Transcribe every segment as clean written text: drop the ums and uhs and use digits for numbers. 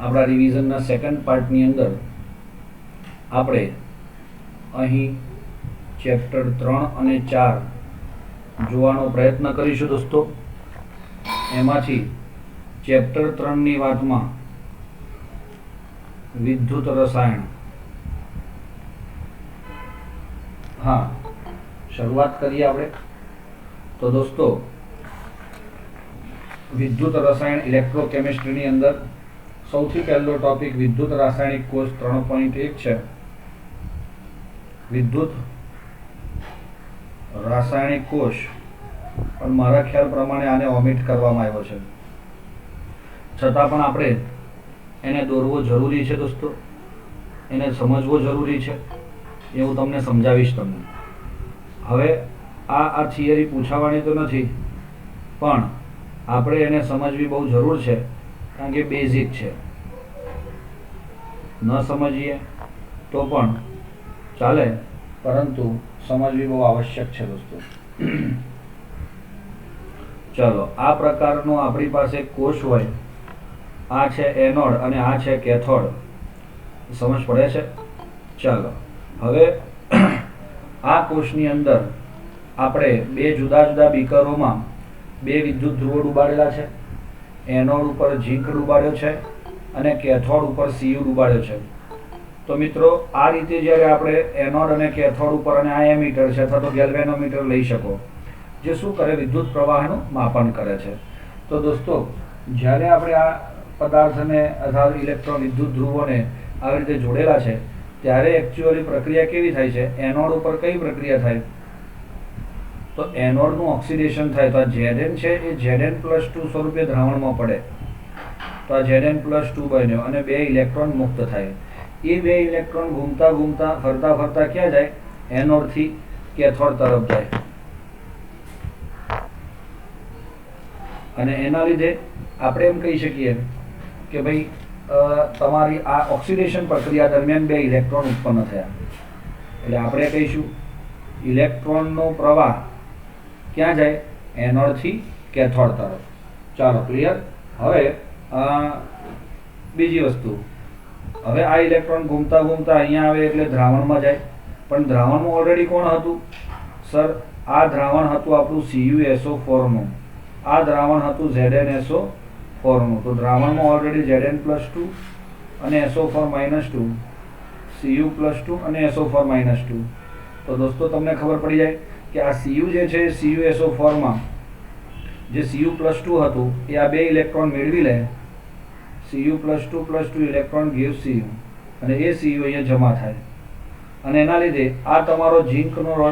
આપણા રિવિઝનના સેકન્ડ પાર્ટની અંદર આપણે અહીં ચેપ્ટર 3 અને 4 જોવાનો પ્રયત્ન કરીશું દોસ્તો। એમાંથી ચેપ્ટર 3ની વાતમાં વિદ્યુત રસાયણ, हाँ शुरुआत करिए આપણે। तो दोस्तों विद्युत रसायण इलेक्ट्रोकेमिस्ट्री अंदर સૌથી પહેલો ટોપિક વિદ્યુત રાસાયણિક કોષ 3.1 છે। વિદ્યુત રાસાયણિક કોષ પણ મારા ખ્યાલ પ્રમાણે આને ઓમિટ કરવામાં આવ્યો છે, છતાં પણ આપણે એને દોરવો જરૂરી છે દોસ્તો, એને સમજવો જરૂરી છે, એ હું તમને સમજાવીશ। તમને હવે આ થિયરી પૂછાવાની તો નથી, પણ આપણે એને સમજવી બહુ જરૂર છે, કારણ કે બેઝિક છે। ન સમજીએ તો પણ ચાલે, પરંતુ સમજવી બહુ આવશ્યક છે દોસ્તો। ચલો, આ પ્રકારનો આપણી પાસે કોષ હોય, આ છે એનોડ અને આ છે કેથોડ, સમજ પડે છે? ચાલો, હવે આ કોષની અંદર આપણે બે જુદા જુદા બીકરોમાં બે વિદ્યુત ધ્રુવો ડૂબાડેલા છે। એનોડ ઉપર ઝીંક ડૂબાડ્યો છે અને કેથોડ ઉપર સીયુ ડૂબાડ્યો છે। તો મિત્રો, આ રીતે જ્યારે આપણે એનોડ અને કેથોડ ઉપર, અને આ એમીટર છે અથવા તો ગેલ્વેનોમીટર લઈ શકો, જે શું કરે, વિદ્યુત પ્રવાહનું માપન કરે છે। તો દોસ્તો, જ્યારે આપણે આ પદાર્થને અથવા ઇલેક્ટ્રોન વિદ્યુત ધ્રુવોને આવી રીતે જોડેલા છે, ત્યારે એકચ્યુઅલી પ્રક્રિયા કેવી થાય છે? એનોડ ઉપર કઈ પ્રક્રિયા થાય? તો એનોડનું ઓક્સિડેશન થાય। તો આ Zn છે એ Zn+2 સ્વરૂપે દ્રાવણમાં પડે, તો આ Zn+2 બન્યો અને બે ઇલેક્ટ્રોન મુક્ત થાય। એ બે ઇલેક્ટ્રોન ઘૂમતા ઘૂમતા ફરતા ફરતા ક્યાં જાય? એનોડથી કેથોડ તરફ જાય, અને એના લીધે આપણે એમ કહી શકીએ કે ભાઈ તમારી આ ઓક્સિડેશન પ્રક્રિયા દરમિયાન બે ઇલેક્ટ્રોન ઉત્પન્ન થયા, એટલે આપણે કહીશું ઇલેક્ટ્રોનનો પ્રવાહ ક્યાં જાય? એનોડથી કેથોડ તરફ। ચાલો, ક્લિયર? હવે બીજી વસ્તુ, હવે આ ઇલેક્ટ્રોન ઘૂમતા ઘૂમતા અહીંયા આવે એટલે દ્રાવણમાં જાય, પણ દ્રાવણમાં ઓલરેડી કોણ હતું? સર, આ દ્રાવણ હતું આપણું CuSO4 નું, આ દ્રાવણ હતું ZnSO4 નું। તો દ્રાવણમાં ઓલરેડી Zn+2 અને SO4 -2, Cu+2 અને SO4 -2। તો દોસ્તો, તમને ખબર પડી જાય કે આ Cu જે છે, CuSO4 માં જે Cu+2 હતું એ આ બે ઇલેક્ટ્રોન મેળવી લે, Cu+2+2 ઇલેક્ટ્રોન ગિવ Cu, અને એ Cu અહીંયા જમા થાય, અને એના લીધે આ તમારો ઝીંકનો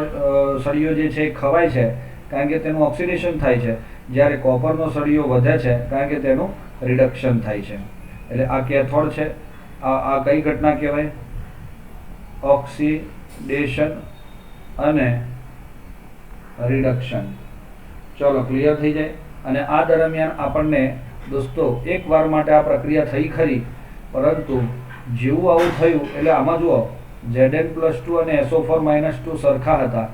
સળિયો જે છે એ ખવાય છે, કારણ કે તેનું ઓક્સિડેશન થાય છે, જ્યારે કોપરનો સળિયો વધે છે કારણ કે તેનું રિડક્શન થાય છે। એટલે આ કેથોડ છે, આ કઈ ઘટના કહેવાય? ઓક્સિડેશન અને રિડક્શન। ચલો, ક્લિયર થઈ જાય। અને આ દરમિયાન આપણને દોસ્તો એકવાર માટે આ પ્રક્રિયા થઈ ખરી, પરંતુ જેવું આવું થયું એટલે આમાં જુઓ, Zn+2 અને SO4 -2 સરખા હતા,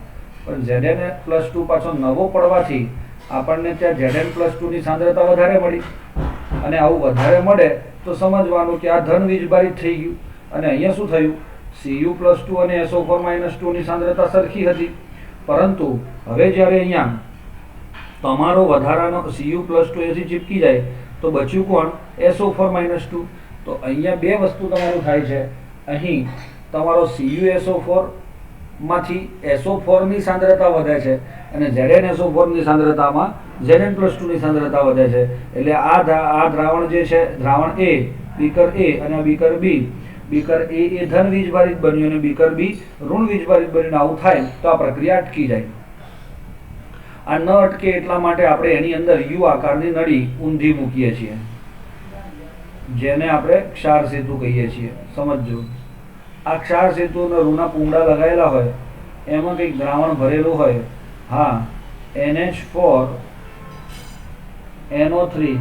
પણ Zn+2 પાછો નવો પડવાથી આપણને ત્યાં Zn+2 ની સાંદ્રતા વધારે મળી, અને આવું વધારે મળે તો સમજવાનું કે આ ધન વીજભારિત થઈ ગયું, અને અહીંયા શું થયું? Cu+2 અને SO4 -2 ની સાંદ્રતા સરખી હતી, પરંતુ હવે જ્યારે અહીંયા તમારો વધારાનો Cu+2 એથી ચીપકી જાય તો બચ્યું કોણ? SO4 -2। તો અહીંયા બે વસ્તુ તમારું થાય છે, અહીં તમારો CuSO4 માંથી SO4 ની સાંદ્રતા વધે છે, અને ZnSO4 ની સાંદ્રતામાં Zn+2 ની સાંદ્રતા વધે છે। એટલે આ દ્રાવણ જે છે, દ્રાવણ A, બીકર A અને આ બીકર B, બીકર A એ ધન વીજભારિત બન્યું અને બીકર B ઋણ વીજભારિત બનીને આવું થાય તો આ પ્રક્રિયા અટકી જાય। આ ન અટકે એટલા માટે આપણે એની અંદર U આકારની નળી ઊંધી મૂકીએ છીએ, જેને આપણે ક્ષાર સેતુ કહીએ છીએ। સમજો, આ ક્ષાર સેતુના રૂના પૂંડા લગાવેલા હોય, એમાં કંઈક દ્રાવણ ભરેલું હોય, હા, NH4NO3,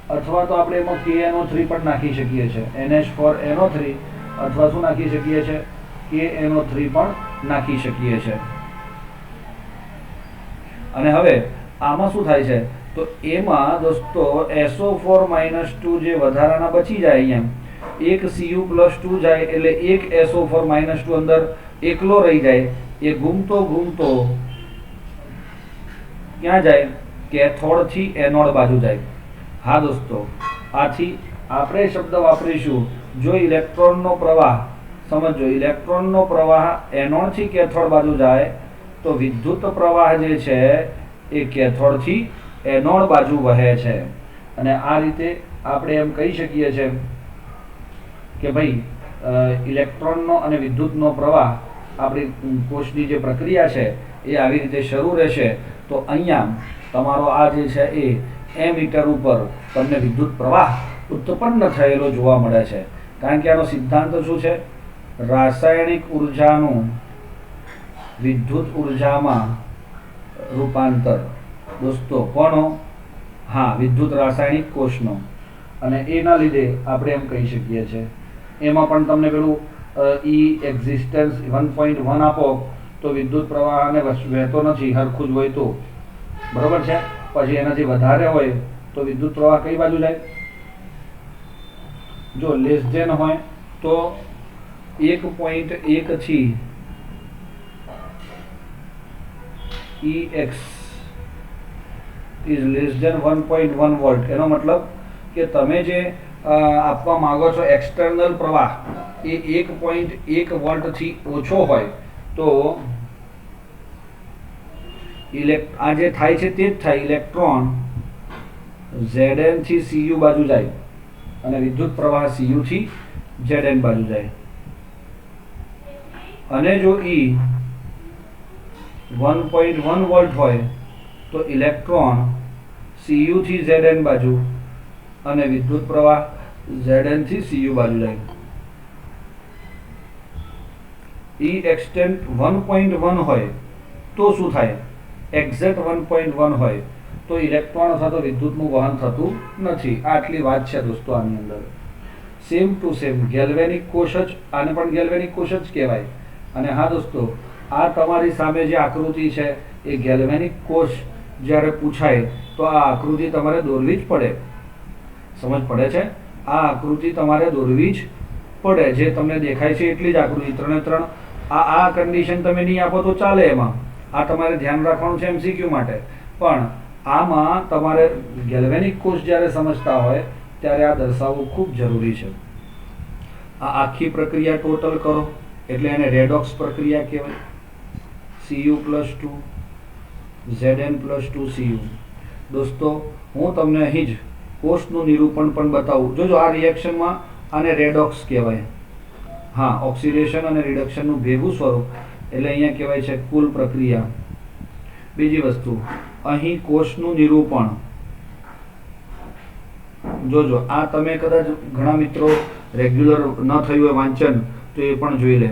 અથવા તો આપણે એમાં KNO3 પણ નાખી શકીએ છીએ। NH4NO3 અથવા શું નાખી શકીએ છીએ? KNO3 પણ નાખી શકીએ છીએ। અને હવે આમાં શું થાય છે? તો એમાં દોસ્તો SO4-2 જે વધારાના બચી જાય અહીંયા એક Cu+2 જાય એટલે એક SO4-2 અંદર એકલો રહી જાય, એ ઘૂમતો ઘૂમતો ક્યાં જાય? કેથોડ થી એનોડ બાજુ જાય. હા દોસ્તો, આથી આપણે શબ્દ વાપરીશું, જો ઇલેક્ટ્રોનનો પ્રવાહ, સમજો, ઇલેક્ટ્રોનનો પ્રવાહ એનોડ થી કેથોડ બાજુ જાય તો વિદ્યુત પ્રવાહ જે છે એ કેથોડ થી એનોડ બાજુ વહે છે. અને આ રીતે આપણે એમ કહી શકીએ છીએ કે ભાઈ ઇલેક્ટ્રોનનો અને વિદ્યુતનો પ્રવાહ આપણી કોષની જે પ્રક્રિયા છે એ આવી રીતે શરૂ રહેશે. તો અહીંયા તમારો આ જે છે એ એમીટર ઉપર તમને વિદ્યુત પ્રવાહ ઉત્પન્ન થયેલો જોવા મળે છે. કારણ કે આનો સિદ્ધાંત શું છે? રાસાયણિક ઉર્જાનું વિદ્યુત ઉર્જામાં રૂપાંતર. દોસ્તો કોનો? હા, વિદ્યુત રાસાયણિક કોષનો. અને એના લીધે આપણે એમ કહી શકીએ છીએ, એમાં પણ તમને પેલું E એક્ઝિસ્ટન્સ 1.1 આપો તો વિદ્યુત પ્રવાહને વહેતો નથી, હરખું જ હોય તો, બરોબર છે. પછી એનાથી વધારે હોય તો વિદ્યુત પ્રવાહ કઈ બાજુ જાય? જો લેસ ધેન હોય તો 1.1 થી Ex is less than 1.1 volt. એનો મતલબ કે તમે જે આપવા માંગો છો એક્સટર્નલ પ્રવાહ એ 1.1 વોલ્ટ થી ઓછો હોય તો આ જે થાય છે તે જ થાય, ઇલેક્ટ્રોન Zn થી Cu બાજુ જાય અને વિદ્યુત પ્રવાહ Cu થી Zn બાજુ જાય. અને જો E 1.1 વોલ્ટ હોય તો ઇલેક્ટ્રોન Cu થી Zn બાજુ અને વિદ્યુત પ્રવાહ Zn થી Cu બાજુ જાય. E એક્સટેન્ટ 1.1 હોય તો શું થાય? એક્ઝેક્ટ 1.1 હોય તો ઇલેક્ટ્રોન અથવા તો વિદ્યુતનું વહન થતું નથી. આટલી વાત છે દોસ્તો આની અંદર. સેમ ટુ સેમ ગેલ્વેનિક કોષ જ, આને પણ ગેલ્વેનિક કોષ જ કહેવાય. અને હા દોસ્તો, આ તમારી સામે જે આકૃતિ છે એ ગેલ્વેનિક કોષ જ્યારે પૂછાય તો આ આકૃતિ તમારે દોરવી જ પડે. સમજ પડે છે? આ આકૃતિ તમારે દોરવી જ પડે. જે તમને દેખાય છે એટલી જ આકૃતિ, 3 આ કન્ડિશન તમે નહીં આપો તો ચાલે. એમાં આ તમારે ધ્યાન રાખવાનું છે MCQ માટે. પણ આમાં તમારે ગેલ્વેનિક કોષ જ્યારે સમજતા હોય ત્યારે આ દર્શાવવું ખૂબ જરૂરી છે. આ આખી પ્રક્રિયા ટોટલ કરો એટલે એને રેડોક્સ પ્રક્રિયા કહેવાય. Cu+2 Zn+2 Cu. દોસ્તો, હું તમને અહીં જ કોષનું નિરૂપણ પણ બતાવું. જોજો, આ રિએક્શનમાં આને રેડોક્સ કહેવાય. હા, ઓક્સિડેશન અને રિડક્શનનું ભેગું સ્વરૂપ એટલે અહીંયા કહેવાય છે કુલ પ્રક્રિયા. બીજી વસ્તુ, અહીં કોષનું નિરૂપણ. જોજો, આ તમે કદાચ ઘણા મિત્રો રેગ્યુલર ન થયું હોય વાંચન તો એ પણ જોઈ લે.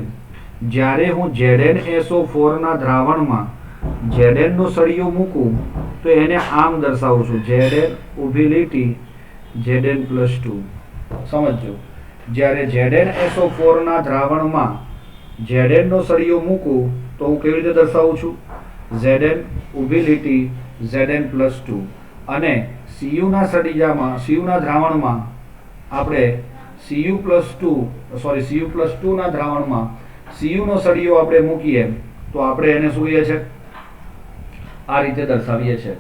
જ્યારે હું ZnSO4 ના દ્રાવણમાં Zn નો સળિયો મૂકું તો એને આમ દર્શાવું છું, Zn ઊભી લીટી Zn+2. સમજો, જ્યારે ZnSO4 ના દ્રાવણમાં Zn નો સળિયો મૂકું તો હું કેવી રીતે દર્શાવું છું? Zn ઊભી લીટી Zn+2. અને Cu ના સળિયામાં, Cu ના દ્રાવણમાં આપણે Cu+2 ના દ્રાવણમાં Cu નો સળિયો આપણે મૂકીએ તો આપણે એને શું કહીએ છીએ? આ રીતે દર્શાવીએ છીએ.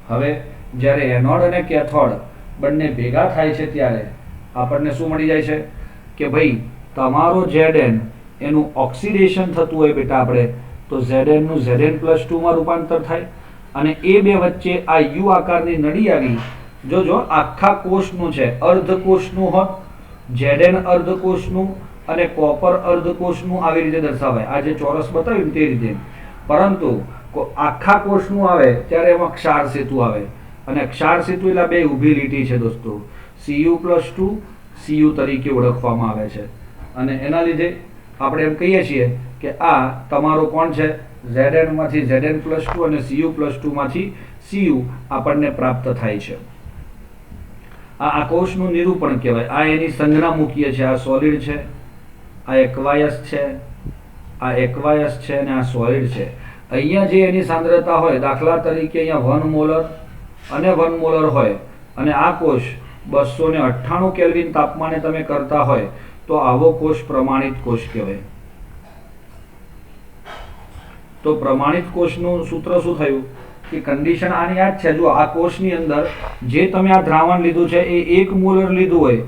હવે જ્યારે એનોડ અને કેથોડ બંને ભેગા થાય છે ત્યારે આપણને શું મળી જાય છે કે ભાઈ તમારો Zn એનું ઓક્સિડેશન થતું હોય બેટા આપણે તો Zn નું Zn+2 માં રૂપાંતર થાય. અને એ બે વચ્ચે આ યુ આકારની નળી આવી. જોજો, આખા કોષનું છે, અર્ધકોષનું હોત Zn અર્ધકોષનું અને કોપર અર્ધકોષનું આવી રીતે દર્શાવાય. આ જે ચોરસ બતાવ્યું તે રીતે. પરંતુ આખા કોષનું આવે ત્યારે એમાં ક્ષાર સેતુ આવે. અને ક્ષાર સેતુ એટલે બે ઊભી લીટી છે દોસ્તો, Cu+2 Cu તરીકે ઓળખવામાં આવે છે. અને એના લીધે આપણે એમ કહીએ છીએ કે આ તમારો કોણ છે? Zn માંથી Zn+2 અને Cu+2 માંથી Cu આપણને પ્રાપ્ત થાય છે. આ કોષનું નિરૂપણ કહેવાય. આ એની સંજ્ઞા મૂકીએ છીએ. આ સોલિડ છે, આ એક્વાયસ છે, આ એક્વાયસ છે અને આ સોલિડ છે. અહીંયા જે એની સાંદ્રતા હોય, દાખલા તરીકે અહીંયા 1 મોલર અને 1 મોલર હોય અને આ કોષ 298 કેલ્વિન તાપમાને તમે કરતા હોય તો આવો કોષ પ્રમાણિત કોષ કહેવાય. તો પ્રમાણિત કોષનું સૂત્ર શું થયું કે કન્ડિશન આની આ જ છે. જો આ કોષની અંદર જે તમે આ દ્રાવણ લીધું છે એ 1 મોલર લીધું હોય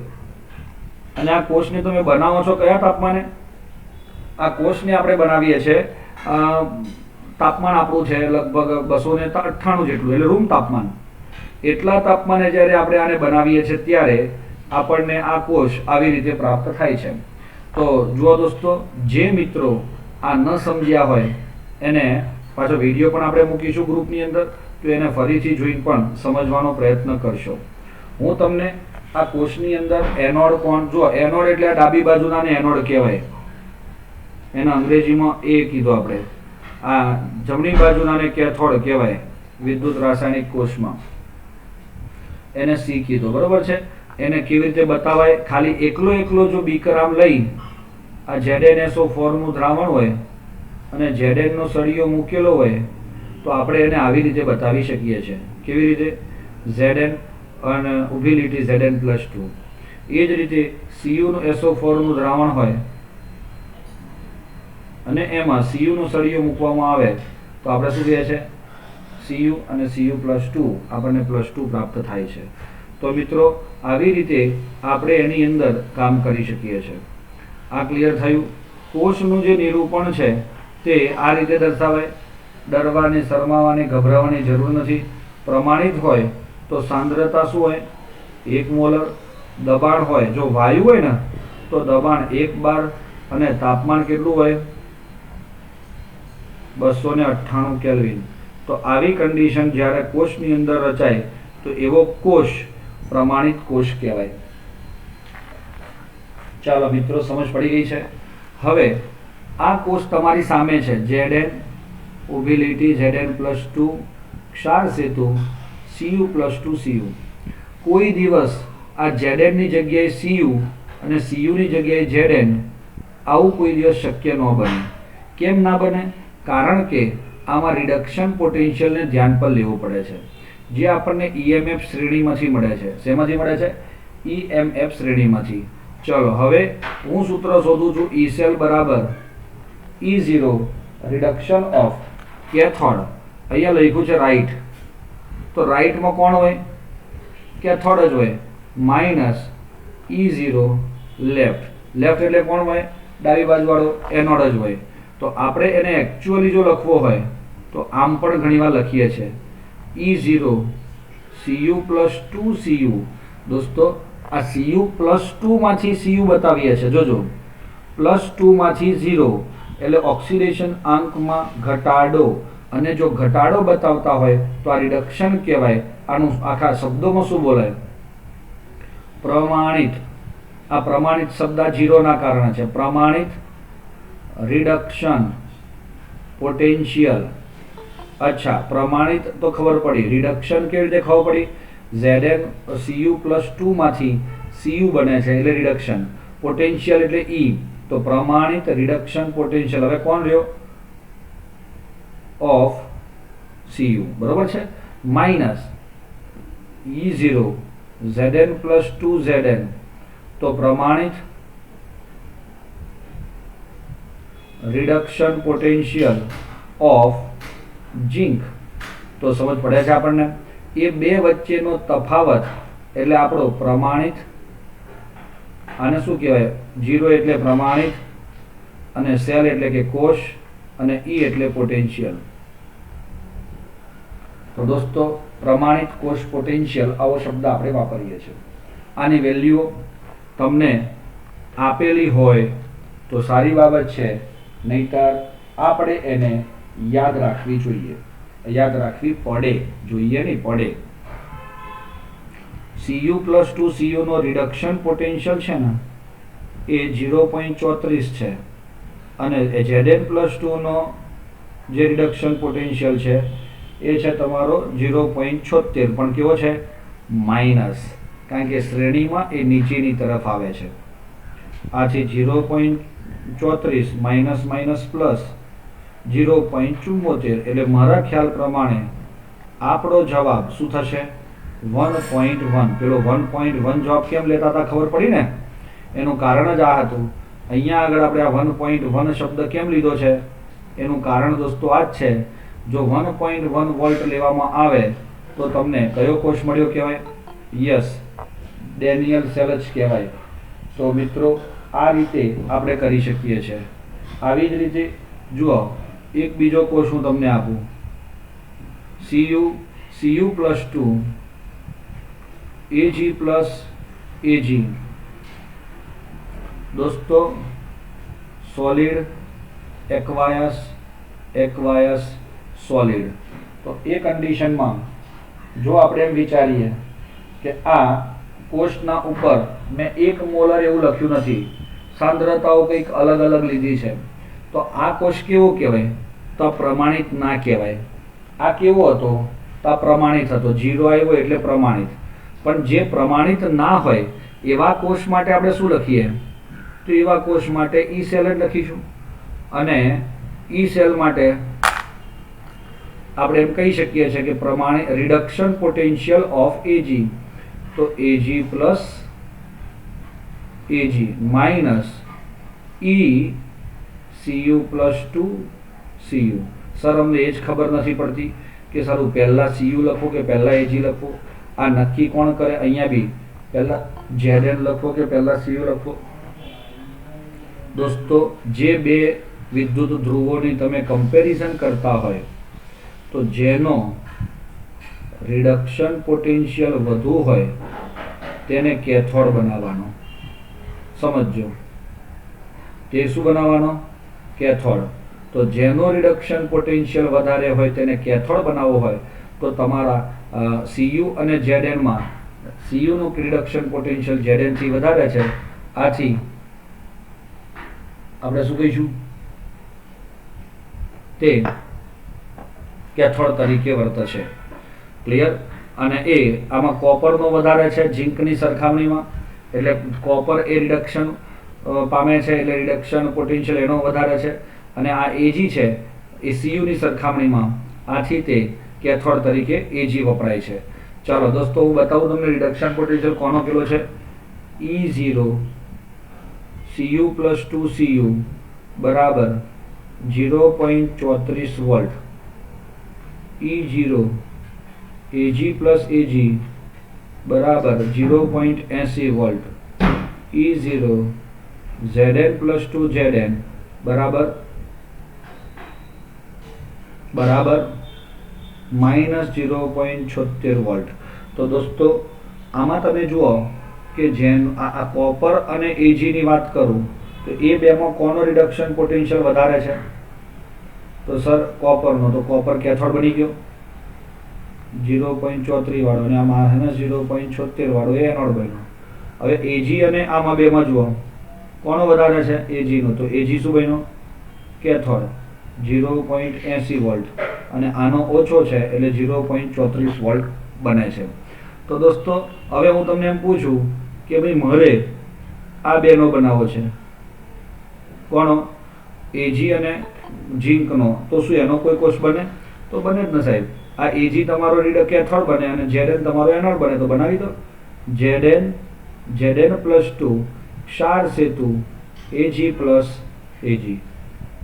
અને આ કોષને તમે બનાવો છો કયા તાપમાને? આ કોષને આપણે બનાવીએ છીએ તાપમાન આપણું છે લગભગ 298 જેટલું, એટલે રૂમ તાપમાન. એટલા તાપમાને જ્યારે આપણે આને બનાવીએ છીએ ત્યારે આપણને આ કોષ આવી રીતે પ્રાપ્ત થાય છે. તો જુઓ દોસ્તો, જે મિત્રો આ ન સમજ્યા હોય એને પાછો વિડીયો પણ આપણે મૂકીશું ગ્રુપની અંદર, તો એને ફરીથી જોઈને પણ સમજવાનો પ્રયત્ન કરશો. હું તમને આ કોષની અંદર એનોડ કોણ, જો એનોડ એટલે આ ડાબી બાજુના ને એનોડ કહેવાય, એના અંગ્રેજીમાં એ કીધું આપણે. આ જમણી બાજુના ને કેથોડ કહેવાય વિદ્યુત રાસાયણિક કોષમાં, એને સી કીધું, બરોબર છે. એને કેવી રીતે બતાવાય? ખાલી એકલો જો બીકર આમ લઈ આ ZnSO4 નું દ્રાવણ હોય અને Zn નો સળિયો મૂકેલો હોય તો આપણે એને આવી રીતે બતાવી શકીએ છીએ. કેવી રીતે? Zn અને ઊભી લીટી Zn+2. એ જ રીતે Cu નું SO4 નું દ્રાવણ હોય અને એમાં Cu નો સળિયો મૂકવામાં આવે તો આપણે શું કહે છે? Cu અને Cu+2 આપણને +2 પ્રાપ્ત થાય છે. તો મિત્રો આવી રીતે આપણે એની અંદર કામ કરી શકીએ છીએ. આ ક્લિયર થયું? કોષનું જે નિરૂપણ છે તે આ રીતે દર્શાવાય. ડરવાની, શરમાવાની, ગભરાવાની જરૂર નથી. પ્રમાણિત હોય તો સાંદ્રતા શું હોય? 1 મોલર. દબાણ હોય, જો વાયુ હોય ને તો દબાણ 1 બાર અને તાપમાન કેટલું હોય? 298 કેલ્વિન. તો આવી કન્ડિશન જ્યારે કોષની અંદર રચાય તો એવો કોષ પ્રમાણિત કોષ કહેવાય. ચાલો મિત્રો, સમજ પડી ગઈ છે. હવે આ કોષ તમારી સામે છે, Zn ઊભી લીટી Zn+2 ક્ષાર સેતુ Cu+2Cu. કોઈ દિવસ આ Zn ની જગ્યાએ Cu અને Cu ની જગ્યાએ Zn આવું કોઈ દિવસ શક્ય ન બને. કેમ ના બને? કારણ કે આમાં રિડક્શન પોટેન્શિયલને ધ્યાન પર લેવું પડે છે, જે આપણને EMF શ્રેણીમાંથી મળે છે. શેમાંથી મળે છે? EMF શ્રેણીમાંથી. ચલો હવે હું સૂત્ર શોધું છું. E cell બરાબર E0 રિડક્શન ઓફ કેથોડ. અહીંયા લખ્યું છે રાઈટ, તો રાઈટમાં કોણ હોય? કેથોડ જ હોય. Minus E0 left. લેફ્ટ એટલે કોણ હોય? ડાબી બાજુવાળો એનોડ જ હોય. તો આપણે એને એકચ્યુઅલી જો લખવો હોય તો આમ પણ ઘણીવાર લખીએ છીએ E0 Cu+2Cu. દોસ્તો આ Cu+2 માંથી Cu બતાવીએ છીએ. જોજો, +2 માંથી 0 એટલે ઓક્સિડેશન આંકમાં ઘટાડો, અને જો ઘટાડો બતાવતા હોય તો આ રિડક્શન કહેવાય. આનું આખા શબ્દોમાં શું બોલાય? પ્રમાણિત. આ પ્રમાણિત શબ્દ 0 ના કારણે છે. પ્રમાણિત રિડક્શન પોટેન્શિયલ. અચ્છા, પ્રમાણિત તો ખબર પડી, રિડક્શન કેવી રીતે ખબર પડી? Zn Cu+2 માંથી Cu બને છે એટલે રિડક્શન. પોટેન્શિયલ એટલે E. તો પ્રમાણિત રિડક્શન પોટેન્શિયલ હવે કોણ રહ્યો? ઓફ Cu, બરોબર છે. Minus E0 Zn+2 Zn. તો પ્રમાણિત રિડક્શન પોટેન્શિયલ ઓફ ઝિંક. તો સમજ પડે છે આપણને? એ બે વચ્ચેનો તફાવત એટલે આપણો પ્રમાણિત. આને શું કહેવાય? 0 એટલે પ્રમાણિત અને સેલ એટલે કે કોષ અને E એટલે પોટેન્શિયલ. તો દોસ્તો પ્રમાણિત કોષ પોટેન્શિયલ આવો શબ્દ આપણે વાપરીએ છીએ. આની વેલ્યુ તમને આપેલી હોય તો સારી બાબત છે, નહીતર આપણે એને યાદ રાખવી જોઈએ. યાદ રાખવી પડે, જોઈએ નહીં, પડે. Cu+2Cu નો રિડક્શન પોટેન્શિયલ છે ને એ 0.34 છે અને Zn+2 નો જે રિડક્શન પોટેન્શિયલ છે એ છે તમારો 0.76, પણ કેવો છે? માઇનસ, કારણ કે શ્રેણીમાં એ નીચેની તરફ આવે છે. આથી 0.34 માઇનસ માઇનસ પ્લસ 0.74 એટલે મારા ખ્યાલ પ્રમાણે આપણો જવાબ શું થશે? 1.1. પેલો 1.1 જવાબ કેમ લેતા હતા ખબર પડી ને? એનું કારણ જ આ હતું. અહીંયા આગળ આપણે આ 1.1 શબ્દ કેમ લીધો છે? એનું કારણ દોસ્તો આ જ છે. જો 1.1 વોલ્ટ લેવામાં આવે તો તમને કયો કોષ મળ્યો કહેવાય? યસ, ડેનિયલ સેલ જ કહેવાય. તો મિત્રો આ રીતે આપણે કરી શકીએ છીએ. આવી જ રીતે જુઓ, એક બીજો કોષ હું તમને આપું. Cu+2 Ag+Ag. દોસ્તો સોલિડ એક્વાયસ સોલિડ. તો એ કન્ડિશનમાં જો આપણે એમ વિચારીએ કે આ કોષના ઉપર મેં 1 મોલર એવું લખ્યું નથી, સાંદ્રતાઓ કંઈક અલગ અલગ લીધી છે, તો આ કોષ કેવો કહેવાય? તો પ્રમાણિત ના કહેવાય. આ કેવો હતો? તો પ્રમાણિત હતો. 0 આવ્યો એટલે પ્રમાણિત. પણ જે પ્રમાણિત ના હોય એવા કોષ માટે આપણે શું લખીએ? તો એવા કોષ માટે ઈ સેલ જ લખીશું. અને ઈ સેલ માટે આપણે એમ કહી શકીએ છીએ કે પ્રમાણિત રિડક્શન પોટેન્શિયલ ઓફ Ag. તો Ag+Ag minus Cu+2 Cu. Sir અમને એ જ ખબર નથી પડતી કે સર હું પહેલા Cu લખું કે પહેલા Ag લખું? આ નક્કી કોણ કરે? અહીંયા બી પહેલા Zn લખો કે પહેલા Cu લખો? દોસ્તો જે બે વિદ્યુત ધ્રુવોની તમે કમ્પેરિઝન કરતા હોય તો જેનો રિડક્શન પોટેન્શિયલ વધુ હોય તેને કેથોડ બનાવવાનો. સમજો, તે શું બનાવવાનો? કેથોડ. તો જેનો રિડક્શન પોટેન્શિયલ વધારે હોય તેને કેથોડ બનાવવો હોય તો તમારા Cu અને Zn માં Cu નું રિડક્શન પોટેન્શિયલ Zn થી વધારે છે. આથી આપણે શું કહીશું? તે કેથોડ તરીકે વર્તશે. ક્લિયર? અને એ આમાં કોપરનો વધારે છે ઝિંકની સરખામણીમાં, એટલે કોપર એ રિડક્શન પામે છે, એટલે રિડક્શન પોટેન્શિયલ એનો વધારે છે. અને આ Ag છે એ Cu ની સરખામણીમાં, આથી તે કેથોડ તરીકે Ag વપરાય છે. ચાલો દોસ્તો હું બતાવું તમને રિડક્શન પોટેન્શિયલ કોનો કેટલો છે. E0 Cu+2 Cu બરાબર 0.34 વોલ્ટ. E0 Ag+Ag બરાબર 0.80 વોલ્ટ. E0 Zn+2 Zn બરાબર -0.76 વોલ્ટ. તો દોસ્તો આમાં તમે જુઓ કે જેમ આ કોપર અને Ag ની વાત કરું તો એ બેમાં કોનો રિડક્શન પોટેન્શિયલ વધારે છે? તો સર કોપરનો. તો કોપર કેથોડ બની ગયો 0.34 વાળો, અને આમાં -0.76 વાળો એ એનોડ બન્યો. હવે Ag અને આમાં બેમાં જુઓ કોનો વધારે છે? Ag નો. તો Ag શું બન્યો? કેથોડ 0.80 વોલ્ટ, અને આનો ઓછો છે એટલે 0.34 વોલ્ટ બને છે. તો દોસ્તો હવે હું તમને એમ પૂછું કે ભાઈ મારે આ બેનો બનાવવો છે, કોનો? Ag અને ઝિંકનો. તો શું એનો કોઈ કોષ બને? તો બને જ ન સાહેબ. આ Ag તમારો કેથોડ બને અને Zn તમારો એનોડ બને, તો બનાવી દો. Zn+2 ક્ષાર સેતુ Ag+Ag.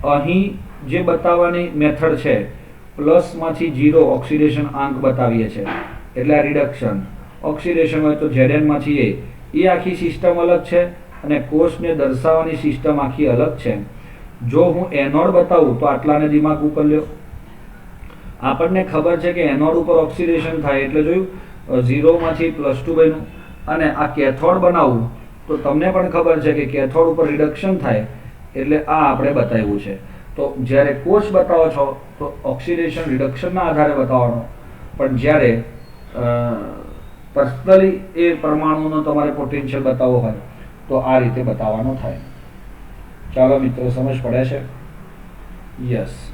અહીં જે બતાવવાની મેથડ છે પ્લસમાંથી 0 ઓક્સિડેશન આંક બતાવીએ છે, એટલે આ રિડક્શન. ઓક્સિડેશન હોય તો Zn માંથી એ આખી સિસ્ટમ અલગ છે અને કોષને દર્શાવવાની સિસ્ટમ આખી અલગ છે. જો હું એનોડ બતાવું તો આટલાને દિમાગ ઉપર લ્યો. આપણને ખબર છે કે એનોડ ઉપર ઓક્સિડેશન થાય એટલે જોયું 0 માંથી +2 બન્યું. અને આ કેથોડ બનાવવું તો તમને પણ ખબર છે કે કેથોડ ઉપર રિડક્શન થાય એટલે આ આપણે બતાવ્યું છે. તો જ્યારે કોષ બતાવો છો તો ઓક્સિડેશન રિડક્શનના આધારે બતાવવાનો, પણ જ્યારે પર્સનલી એ પરમાણુનો તમારે પોટેન્શિયલ બતાવવો હોય તો આ રીતે બતાવવાનો થાય. ચાલો મિત્રો સમજ પડે છે? યસ.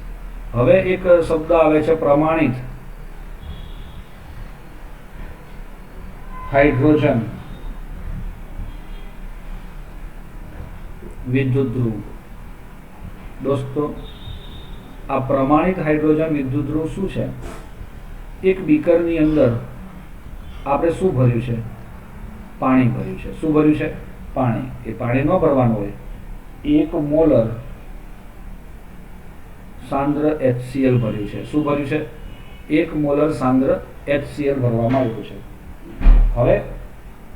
હવે એક શબ્દ આવે છે પ્રમાણિત હાઇડ્રોજન વિદ્યુત ધ્રુવ. દોસ્તો આ પ્રમાણિત હાઇડ્રોજન વિદ્યુત ધ્રુવ શું છે? એક બીકરની અંદર આપણે શું ભર્યું છે? પાણી ભર્યું છે. શું ભર્યું છે? પાણી. એ પાણી ન ભરવાનું હોય. 1 મોલર સાંદ્ર HCl ભર્યું છે. શું ભર્યું છે? 1 મોલર સાંદ્ર HCl ભરવામાં આવ્યું છે. હવે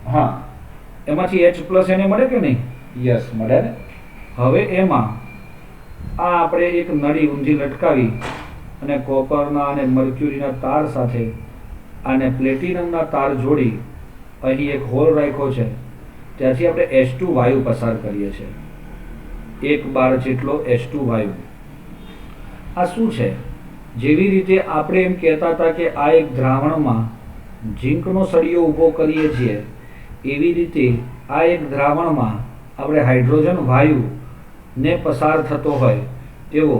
હા, એમાંથી H+ એને મળે કે નહીં? યસ, મળે ને. હવે એમાં આ આપણે એક નળી ઊંધી લટકાવી અને કોપરના અને મર્ક્યુરીના તાર સાથે આને પ્લેટિનમના તાર જોડી અહીં એક હોલ રાખ્યો છે. ત્યાંથી આપણે H2 વાયુ પસાર કરીએ છીએ. 1 બાર જેટલો H2 વાયુ. આ શું છે? જેવી રીતે આપણે એમ કહેતા હતા કે આ એક દ્રાવણમાં ઝીંકનો સળિયો ઊભો કરીએ છીએ, એવી રીતે આ એક દ્રાવણમાં આપણે હાઇડ્રોજન વાયુને પસાર થતો હોય તેવો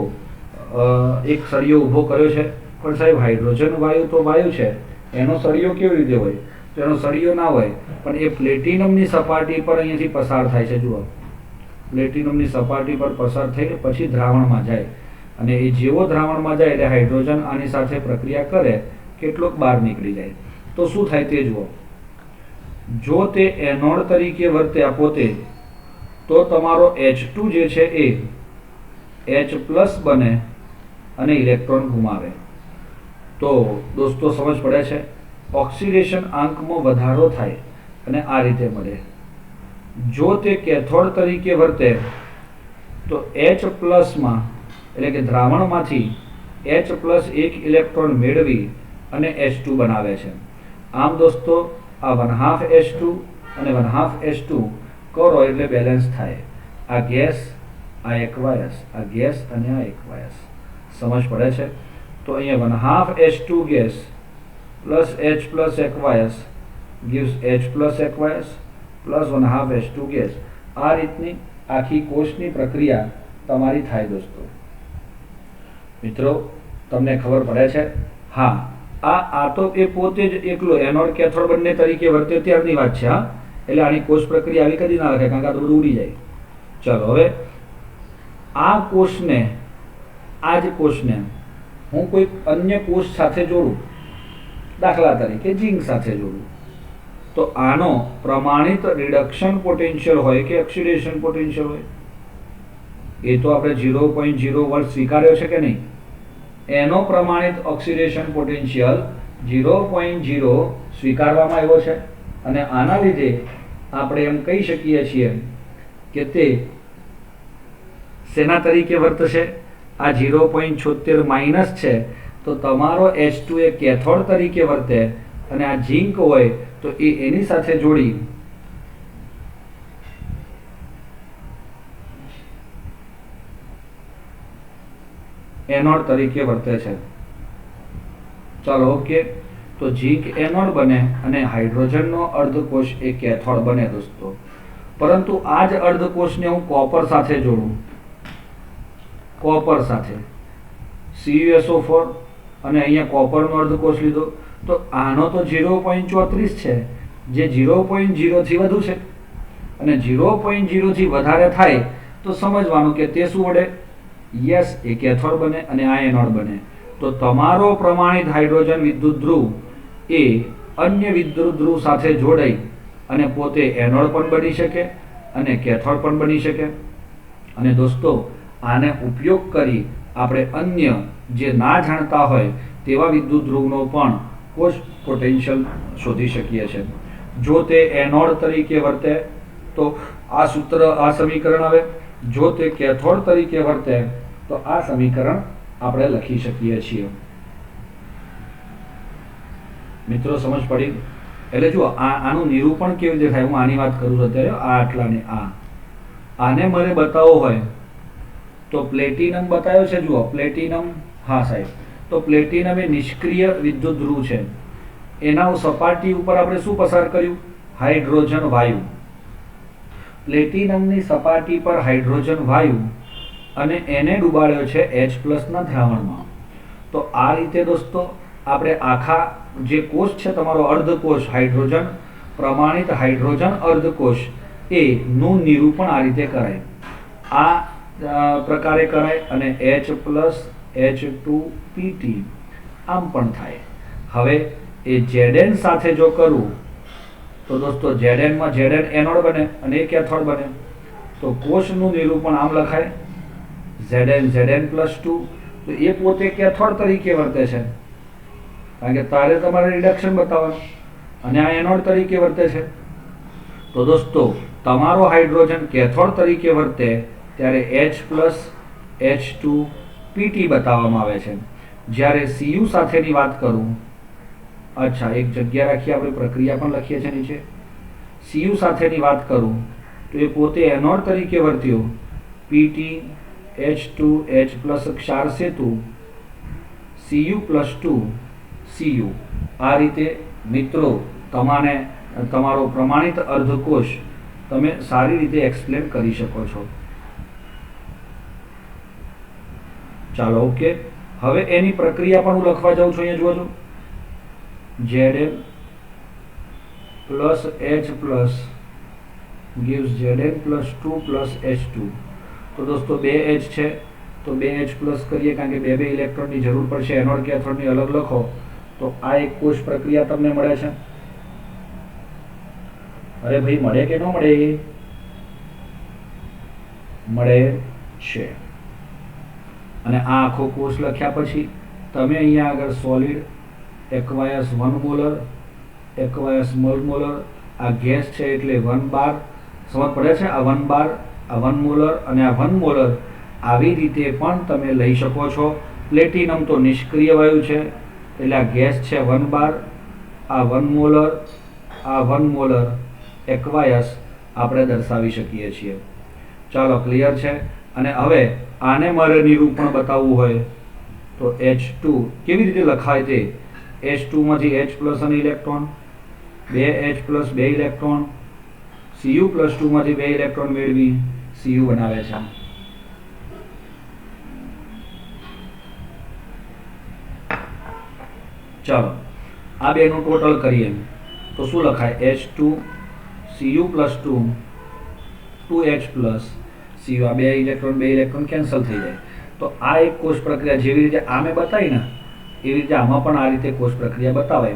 એક સળિયો ઊભો કર્યો છે. પણ સાહેબ, હાઇડ્રોજન વાયુ તો વાયુ છે, એનો સળિયો કેવી રીતે હોય? તો એનો સળિયો ના હોય, પણ એ પ્લેટિનમની સપાટી પર અહીંયાથી પસાર થાય છે. જુઓ, પ્લેટિનમની સપાટી પર પસાર થઈને પછી દ્રાવણમાં જાય, અને એ જેવો દ્રાવણમાં જાય એટલે હાઇડ્રોજન આની સાથે પ્રક્રિયા કરે, કેટલોક બહાર નીકળી જાય. તો શું થાય તે જુઓ. જો તે એનોડ તરીકે વર્તે આ પોતે, તો તમારો H2 જે છે એ H+ બને અને ઇલેક્ટ્રોન ગુમાવે. તો દોસ્તો સમજ પડે છે? ઓક્સિડેશન આંકમાં વધારો થાય અને આ રીતે મળે. જો તે કેથોડ તરીકે વર્તે તો H+ માં એટલે કે દ્રાવણમાંથી H+ 1 ઇલેક્ટ્રોન મેળવી અને H2 બનાવે છે. આમ દોસ્તો, આ 1/2 H2 અને 1/2 H2 કરો એટલે બેલેન્સ થાય. આ ગેસ, આ એક્વાયસ, આ ગેસ અને આ એક્વાયસ. સમજ પડે છે? તો અહીંયા 1/2 H2 gas plus H+ aqueous gives H+ aqueous plus 1/2 H2 gas. આ રીતની આખી કોષની પ્રક્રિયા તમારી થાય દોસ્તો. મિત્રો, તમને ખબર પડે છે? હા, આ તો એ પોતે જ એકલો એનોડ કેથોડ બંને તરીકે વર્તે ત્યારની વાત છે. હા, એટલે આની કોષ પ્રક્રિયા આવી કદી ના લખાય, કારણ કે આ તો બધું ઉડી જાય. ચલો, હવે આ કોષને, આ જ કોષને હું કોઈ અન્ય કોષ સાથે જોડું, દાખલા તરીકે ઝીંક સાથે જોડું, તો આનો પ્રમાણિત રિડક્શન પોટેન્શિયલ હોય કે ઓક્સિડેશન પોટેન્શિયલ હોય? એ તો આપણે 0.0 સ્વીકાર્યો છે કે નહીં? એનો પ્રમાણિત ઓક્સિડેશન પોટેન્શિયલ 0.0 સ્વીકારવામાં આવ્યો છે. અને આના લીધે આપણે એમ કહી શકીએ છીએ કે તે શેના તરીકે વર્તશે? આ 0.76 માઇનસ છે, તો તમારો H2 એ કેથોડ તરીકે વર્તે, અને આ ઝીંક હોય તો એની સાથે જોડી એનોડ તરીકે વર્તે છે. ચાલો, ઓકે. તો ઝીંક એનોડ બને અને હાઇડ્રોજનનો અર્ધકોષ એ કેથોડ બને દોસ્તો. પરંતુ આ જ અર્ધકોષને હું કોપર સાથે જોડું, કોપર સાથે CuSO4, અને અહીંયા કોપરનો અર્ધકોષ લીધો, તો આનો તો 0.34 છે, જે 0.0 થી વધુ છે. અને 0.0 થી વધારે થાય તો સમજવાનું કે તે શું વડે? યસ, એ કેથોડ બને અને આ એનોડ બને. તો તમારો પ્રમાણિત હાઇડ્રોજન વિદ્યુત ધ્રુવ એ અન્ય વિદ્યુત ધ્રુવ સાથે જોડાઈ અને પોતે એનોડ પણ બની શકે અને કેથોડ પણ બની શકે. અને દોસ્તો, આને ઉપયોગ કરી આપણે અન્ય જે ના જાણતા હોય તેવા વિદ્યુત ધ્રુવનો પણ કોષ પોટેન્શિયલ શોધી શકીએ છીએ. જો તે એનોડ તરીકે વર્તે તો આ સૂત્ર, આ સમીકરણ આવે. જો તે કેથોડ તરીકે વર્તે તો આ સમીકરણ આપણે લખી શકીએ છીએ. મિત્રો, સમજ પડી? એટલે જુઓ, આનું નિરૂપણ કેવી રીતે થાય, હું આની વાત કરું છું અત્યારે. આ આટલાને આને મને બતાવવો હોય તો પ્લેટિનમ બતાવ્યો છે. જુઓ, પ્લેટિનમ, હા સાહેબ, તો પ્લેટિનમ એ નિષ્ક્રિય વિદ્યુત ધ્રુવ છે. એના સપાટી ઉપર આપણે શું પસાર કર્યું? હાઇડ્રોજન વાયુ. પ્લેટિનમની સપાટી પર હાઇડ્રોજન વાયુ અને એને ડુબાડ્યો છે H+ ના દ્રાવણમાં. તો આ રીતે દોસ્તો આપણે આખા જે કોષ છે તમારો અર્ધકોષ હાઇડ્રોજન, પ્રમાણિત હાઇડ્રોજન અર્ધકોષ એ નું નિરૂપણ આ રીતે કરાય. આ પ્રકારે કરાય અને H+ H2 PT આમ પણ થાય. હવે એ Zn સાથે જો કરું તો દોસ્તો Zn માં Zn એનોડ બને અને એ કેથોડ બને. તો કોષનું નિરૂપણ આમ લખાય Zn+2. તો એ પોતે કેથોડ તરીકે વર્તે છે કારણ કે તારે તમારે રિડક્શન બતાવવાનું અને આ એનોડ તરીકે વર્તે છે. તો દોસ્તો તમારો હાઇડ્રોજન કેથોડ તરીકે વર્તે ત્યારે H+H2Pt બતાવવામાં આવે છે. જ્યારે Cu સાથેની વાત કરું, અચ્છા એક જગ્યા રાખી આપણે પ્રક્રિયા પણ લખીએ છીએ નીચે. Cu સાથેની વાત કરું તો એ પોતે એનોડ તરીકે વર્ત્યો Pt H2H+ ક્ષાર સેતુ Cu+2 Cu. આ રીતે મિત્રો તમારો પ્રમાણિત અર્ધકોષ તમે સારી રીતે એક્સપ્લેન કરી શકો છો. ચાલો ઓકે. હવે એની પ્રક્રિયા પણ હું લખવા જાઉં છું. અહીંયા જોજો Zn+H+ gives Zn+2+H2. તો દોસ્તો 2H છે તો 2H+ કરીએ કારણ કે બે ઇલેક્ટ્રોનની જરૂર પડશે. એનોડ કેથોડની અલગ લખો તો આ એક કોષ પ્રક્રિયા તમને મળે છે. અરે ભાઈ મળે કે ન મળે? મળે છે. અને આ આખો કોષ લખ્યા પછી તમે અહીંયા આગળ સોલિડ એક્વાયસ 1 મોલર એક્વાયસ મોલ મોલર આ ગેસ છે એટલે 1 બાર સમજ પડે છે. આ 1 બાર આ 1 મોલર અને આ 1 મોલર આવી રીતે પણ તમે લઈ શકો છો. પ્લેટિનમ તો નિષ્ક્રિય વાયુ છે એટલે આ ગેસ છે 1 બાર આ 1 મોલર આ 1 મોલર એક્વાયસ આપણે દર્શાવી શકીએ છીએ. ચાલો ક્લિયર છે. અને હવે આને મારે નિરૂપણ બતાવવું હોય તો H2 કેવી રીતે લખાય તે H2 માંથી H+ અને ઇલેક્ટ્રોન 2H+ 2 ઇલેક્ટ્રોન Cu+2 માંથી 2 ઇલેક્ટ્રોન મેળવી Cu બનાવે છે. ચાલો આ બેનું ટોટલ કરીએ તો શું લખાય H2 Cu+2 2H+ Cu. આ 2 ઇલેક્ટ્રોન કેન્સલ થઈ જાય. તો આ એક કોષ પ્રક્રિયા જેવી રીતે આ મેં બતાવી ને એવી રીતે આમાં પણ આ રીતે કોષ પ્રક્રિયા બતાવે.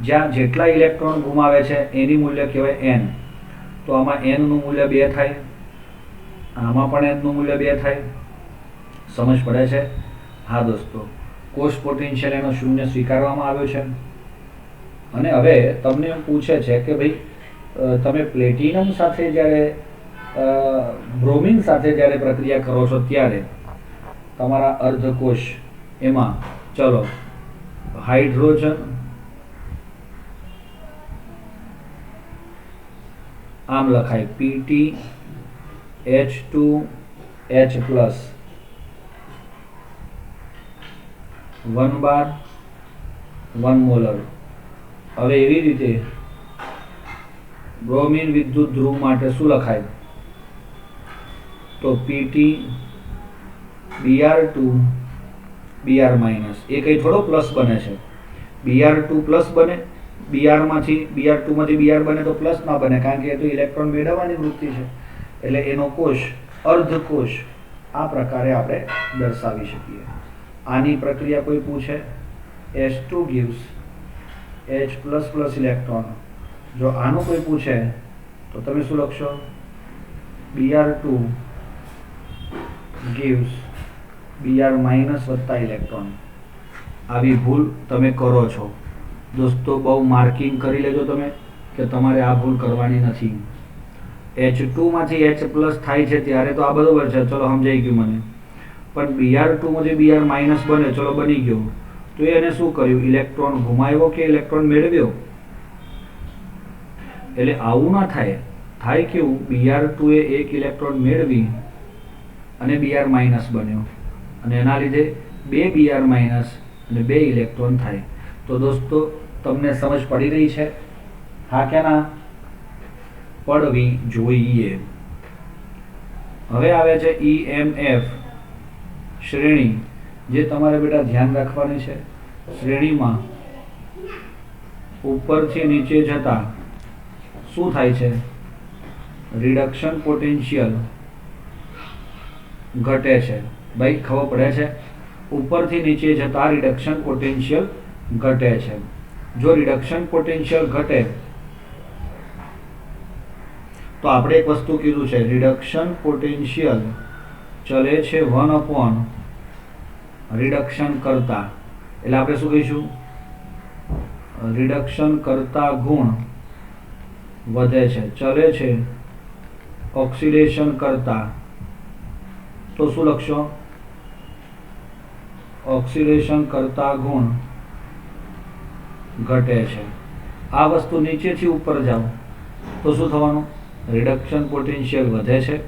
જ્યાં જેટલા ઇલેક્ટ્રોન ગુમાવે છે એની મૂલ્ય કહેવાય n. તો આમાં n નું મૂલ્ય 2 થાય, આમાં પણ n નું મૂલ્ય 2 થાય. સમજ પડે છે? હા દોસ્તો, કોષ પોટેન્શિયલ એનો 0 સ્વીકારવામાં આવ્યો છે. અને હવે તમને એમ પૂછે છે કે ભાઈ તમે પ્લેટિનમ સાથે જ્યારે બ્રોમિન સાથે જ્યારે પ્રક્રિયા કરો છો ત્યારે તમારા અર્ધકોષ એમાં ચલો હાઇડ્રોજન આમ લખાય Pt H2H+ 1 બાર 1 મોલર. હવે એવી રીતે બ્રોમિન વિદ્યુત ધ્રુવ માટે શું લખાય તો Pt Br2 Br- એ કઈ થોડો પ્લસ બને છે. Br2 પ્લસ બને, Br2 માંથી Br બને તો પ્લસ ના બને કારણ કે એ તો ઇલેક્ટ્રોન મેળવવાની વૃત્તિ છે. એટલે એનો કોષ અર્ધકોષ આ પ્રકારે આપણે દર્શાવી શકીએ. આની પ્રક્રિયા કોઈ પૂછે H2 gives H++ ઇલેક્ટ્રોન. જો આનું કોઈ પૂછે તો તમે શું લખશો Br2 gives Br- વત્તા ઇલેક્ટ્રોન. આવી ભૂલ તમે કરો છો દોસ્તો. બહુ માર્કિંગ કરી લેજો તમે કે તમારે આ ભૂલ કરવાની નથી. H2 માંથી H+ થાય છે ત્યારે તો આ બરોબર છે, ચલો સમજાઈ ગયું મને. પણ Br2 માંથી Br- બને, ચલો બની ગયો. તો એને શું કર્યું? ઇલેક્ટ્રોન ગુમાવ્યો કે ઇલેક્ટ્રોન મેળવ્યો? એટલે આવું ના થાય. થાય કેવું? Br2 એ એક ઇલેક્ટ્રોન મેળવી અને Br- બન્યો અને એના લીધે 2 Br- અને 2 ઇલેક્ટ્રોન થાય. તો દોસ્તો તમને સમજ પડી રહી છે? હા કે ના? પડવી જોઈએ. હવે આવે છે EMF શ્રેણી, જે તમારે બેટા ધ્યાન રાખવાની છે. શ્રેણીમાં ઉપરથી નીચે જતા શું થાય છે? રિડક્શન પોટેન્શિયલ ઘટે છે. ભાઈ ખબર પડે છે? ઉપરથી નીચે જતા રિડક્શન પોટેન્શિયલ ઘટે છે. જો રિડક્શન પોટેન્શિયલ ઘટે તો આપણે એક વસ્તુ કીધું છે, રિડક્શન પોટેન્શિયલ ચલે છે 1 રિડક્શન કરતા, એટલે આપણે શું કહીશું, રિડક્શન કરતા ગુણ વધે છે, ચલે છે ઓક્સિડેશન કરતા, તો શું લખશો, ઓક્સિડેશન કરતા ગુણ ઘટે છે. આ વસ્તુ નીચેથી ઉપર જાઓ તો શું થવાનું, રિડક્શન પોટેન્શિયલ વધે છે,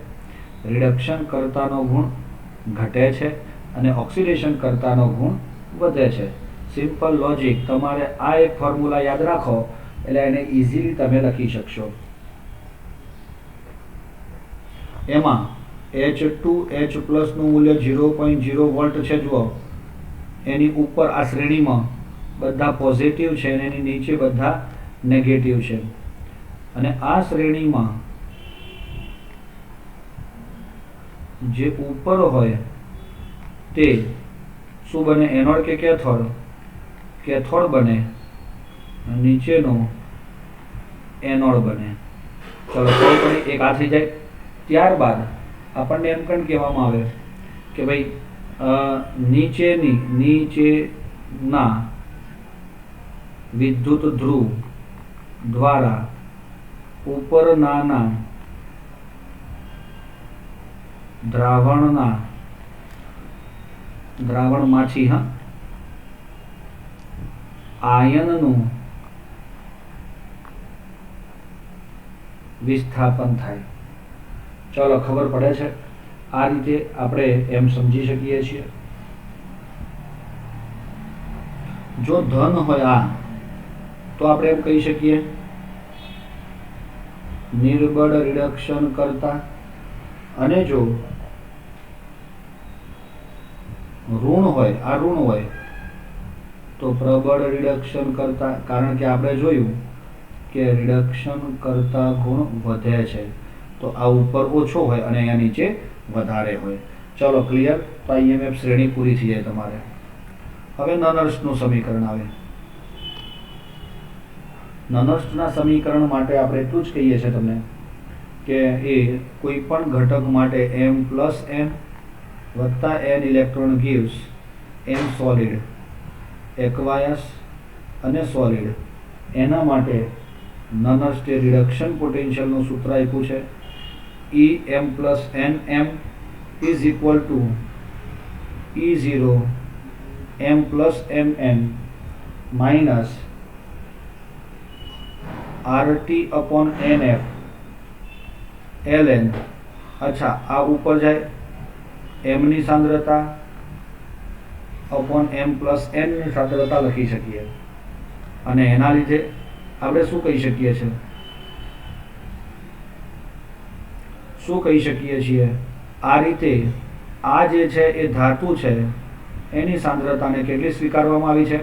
રિડક્શન કરતાનો ગુણ ઘટે છે અને ઓક્સિડેશન કરતાનો ગુણ વધે છે. Simple logic. તમારે આ એક ફોર્મ્યુલા યાદ રાખો એટલે એને ઇઝીલી તમે લખી શકશો. એમાં H2H+ નું મૂલ્ય 0.0 વોલ્ટ છે. જુઓ, એની ઉપર આ શ્રેણીમાં બધા પોઝિટિવ છે અને એની નીચે બધા નેગેટિવ છે. અને આ શ્રેણીમાં જે ઉપર હોય તે શું બને, એનોડ કે કેથોડ, કેથોડ બને, નીચેનો એનોડ બને. ચલો તો પણ એક આ થઈ જાય. ત્યારબાદ આપણને એમ પણ કહેવામાં આવે કે ભાઈ નીચેના વિદ્યુત ધ્રુવ દ્વારા ઉપરનાના દ્રાવણમાંથી આયનનું વિસ્થાપન થાય. ચલો ખબર પડે છે. આ રીતે આપણે એમ સમજી શકીએ છીએ. જો ધન હોય આ, તો આપણે એમ કહી શકીએ નિર્બળ રિડક્શન કરતા, અને જો ઋણ હોય, આ ઋણ હોય તો પ્રબળ રિડક્શન કરતા, કારણ કે આપણે જોયું કે રિડક્શન કરતા ગુણ વધે છે, તો આ ઉપર ઓછો હોય અને અહીંયા નીચે વધારે હોય. ચલો ક્લિયર. તો IMF શ્રેણી પૂરી થઈ જાય તમારે. હવે નનર્સનું સમીકરણ આવે. નનર્સના સમીકરણ માટે આપણે એટલું જ કહીએ છીએ તમને કે એ કોઈ પણ ઘટક માટે m+n વત્તા n electron gives n solid, aqueous અને સોલિડ, એના માટે નનર્સ તે રિડક્શન પોટેન્શિયલનું સૂત્ર આપ્યું છે. EM+NM is equal to E0 m+mn minus RT/NF ln. અચ્છા, આ ઉપર જાય m ની સાંદ્રતા અપોન m+n ની સાંદ્રતા લખી શકીએ. અને એના લીધે આપણે શું કહી શકીએ છીએ, આ રીતે આ જે છે એ ધાતુ છે એની સાંદ્રતાને કેટલી સ્વીકારવામાં આવી છે,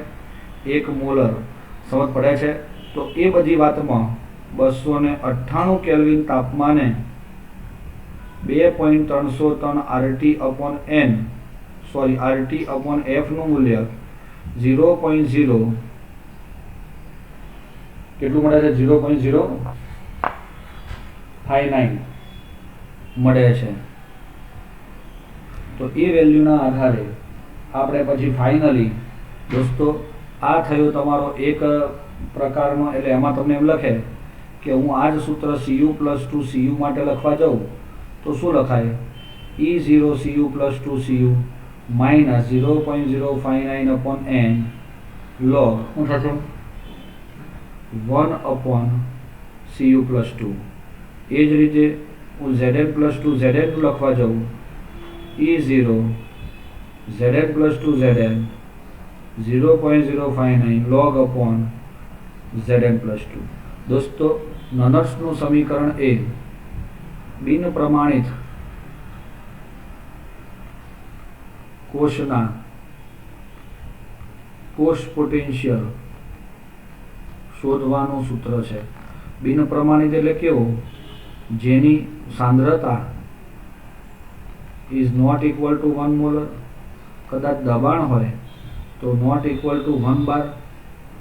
1 મોલર. સમજ પડે છે. તો એ બધી વાતમાં 298 કેલ્વિન તાપમાને 2.303 RT/F નું મૂલ્ય 0.0 કેટલું મળે છે, 0.059 મળે છે. તો એ વેલ્યુના આધારે આપણે પછી ફાઇનલી દોસ્તો આ થયો તમારો એક પ્રકારનો, એટલે એમાં તમને એમ લખે કે હું આ જ સૂત્ર Cu+2Cu માટે લખવા જાઉં તો શું લખાય, E0 Cu+2Cu minus 0.059/n log શું થશે 1/Cu+2. એ જ રીતે હું Zn+2Zn લખવા જાઉં, E0 Zn+2Zn 0.059 log/Zn+2. દોસ્તો નનર્સનું સમીકરણ એ બિન પ્રમાણિત કોષના કોષ પોટેન્શિયલ શોધવાનું સૂત્ર છે. બિન પ્રમાણિત એટલે કેવું, જેની સાંદ્રતા is not equal to 1 molar, કદાચ દબાણ હોય તો નોટ ઇક્વલ ટુ 1 બાર,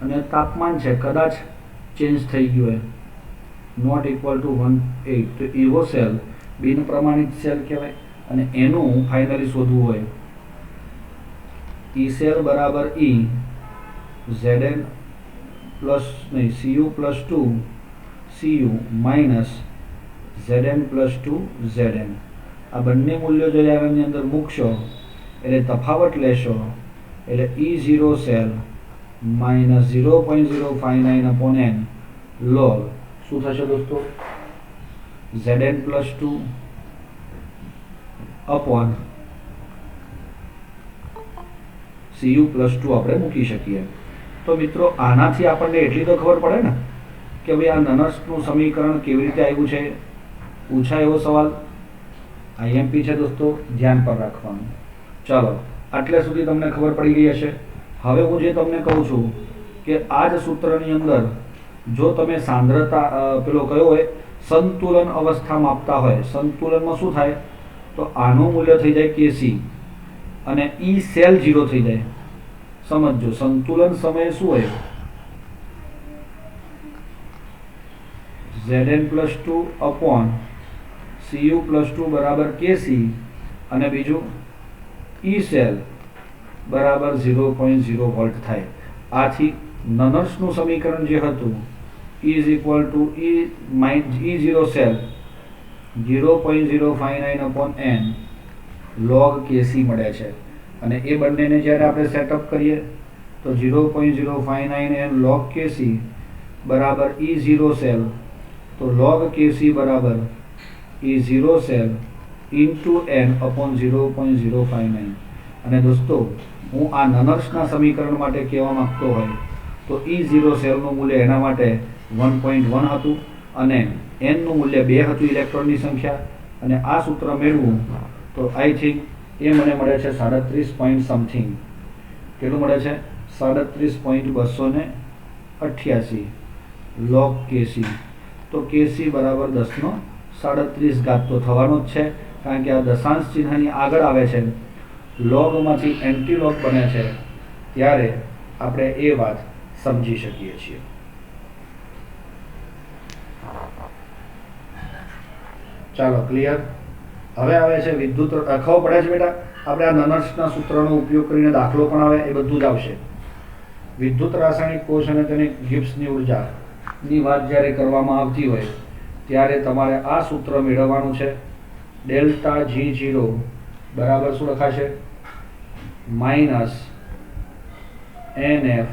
અને તાપમાન છે કદાચ ચેન્જ થઈ ગયું હોય, નોટ ઇક્વલ ટુ 18, તો એવો સેલ બિન પ્રમાણિત સેલ કહેવાય. અને એનું ફાઇનલી શોધવું હોય ઈ સેલ બરાબર ઈ Zn પ્લસ નહીં Cu plus 2 Cu minus Zn plus 2 Zn. આ બંને મૂલ્યો જો આની અંદર મૂકશો એટલે તફાવત લેશો એટલે E0 cell minus 0.059 upon n log શું થશે દોસ્તો, Zn plus 2 upon Cu plus 2 આપણે મૂકી શકીએ. તો મિત્રો આનાથી આપણને એટલી તો ખબર પડે ને કે ભાઈ આ નનર્સનું સમીકરણ કેવી રીતે આવ્યું છે. પૂછાય એવો સવાલ IMP છે દોસ્તો, ધ્યાન પર રાખવાનું. ચાલો આટલે સુધી તમને ખબર પડી ગઈ હશે. હવે હું જે તમને કહું છું કે આ જ સૂત્રની અંદર જો તમે સાંદ્રતા પેલો કયો હોય સંતુલન અવસ્થા માપતા હોય, સંતુલનમાં શું થાય તો આનું મૂલ્ય થઈ જાય Kc અને ઈ સેલ 0 થઈ જાય. સમજો સંતુલન સમયે શું હોય Zn plus 2 upon Cu plus 2 બરાબર Kc અને બીજું ઈ સેલ બરાબર 0.0 વોલ્ટ થાય. આથી નનર્સનું સમીકરણ જે હતું is equal to E0 cell 0.059 upon n log Kc મળે છે. અને એ બંનેને જ્યારે આપણે સેટઅપ કરીએ તો 0.059 n log Kc બરાબર E0 સેલ, તો log Kc બરાબર E0 cell into n upon 0.059. અને દોસ્તો હું આ નનર્સના સમીકરણ માટે કહેવા માંગતો હોય તો E0 સેલનું મૂલ્ય એના માટે 1.1 હતું અને nનું મૂલ્ય 2 હતું ઇલેક્ટ્રોનની સંખ્યા. અને આ સૂત્ર મેળવું તો આઈ થિંક એ મને મળે છે 37 પોઈન્ટ સમથિંગ. કેટલું મળે છે 37.288 log Kc. તો Kc બરાબર 10⁻37 તો થવાનો જ છે, કારણ કે આ દશાંશ ચિહ્નની આગળ આવે છે, લોગમાંથી એન્ટીલોગ બને છે, ત્યારે આપણે એ વાત સમજી શકીએ છીએ. ચાલો ક્લિયર. હવે આવે છે વિદ્યુત, ખબર પડે છે બેટા આપણે આ નનર્સના સૂત્રનો ઉપયોગ કરીને દાખલો પણ આવે એ બધું જ આવશે. વિદ્યુત રાસાયણિક કોષ અને તેની ગિબ્સની ઉર્જાની વાત જ્યારે કરવામાં આવતી હોય ત્યારે તમારે આ સૂત્ર મેળવવાનું છે. ડેલ્ટા G0 બરાબર શું લખાશે માઇનસ NF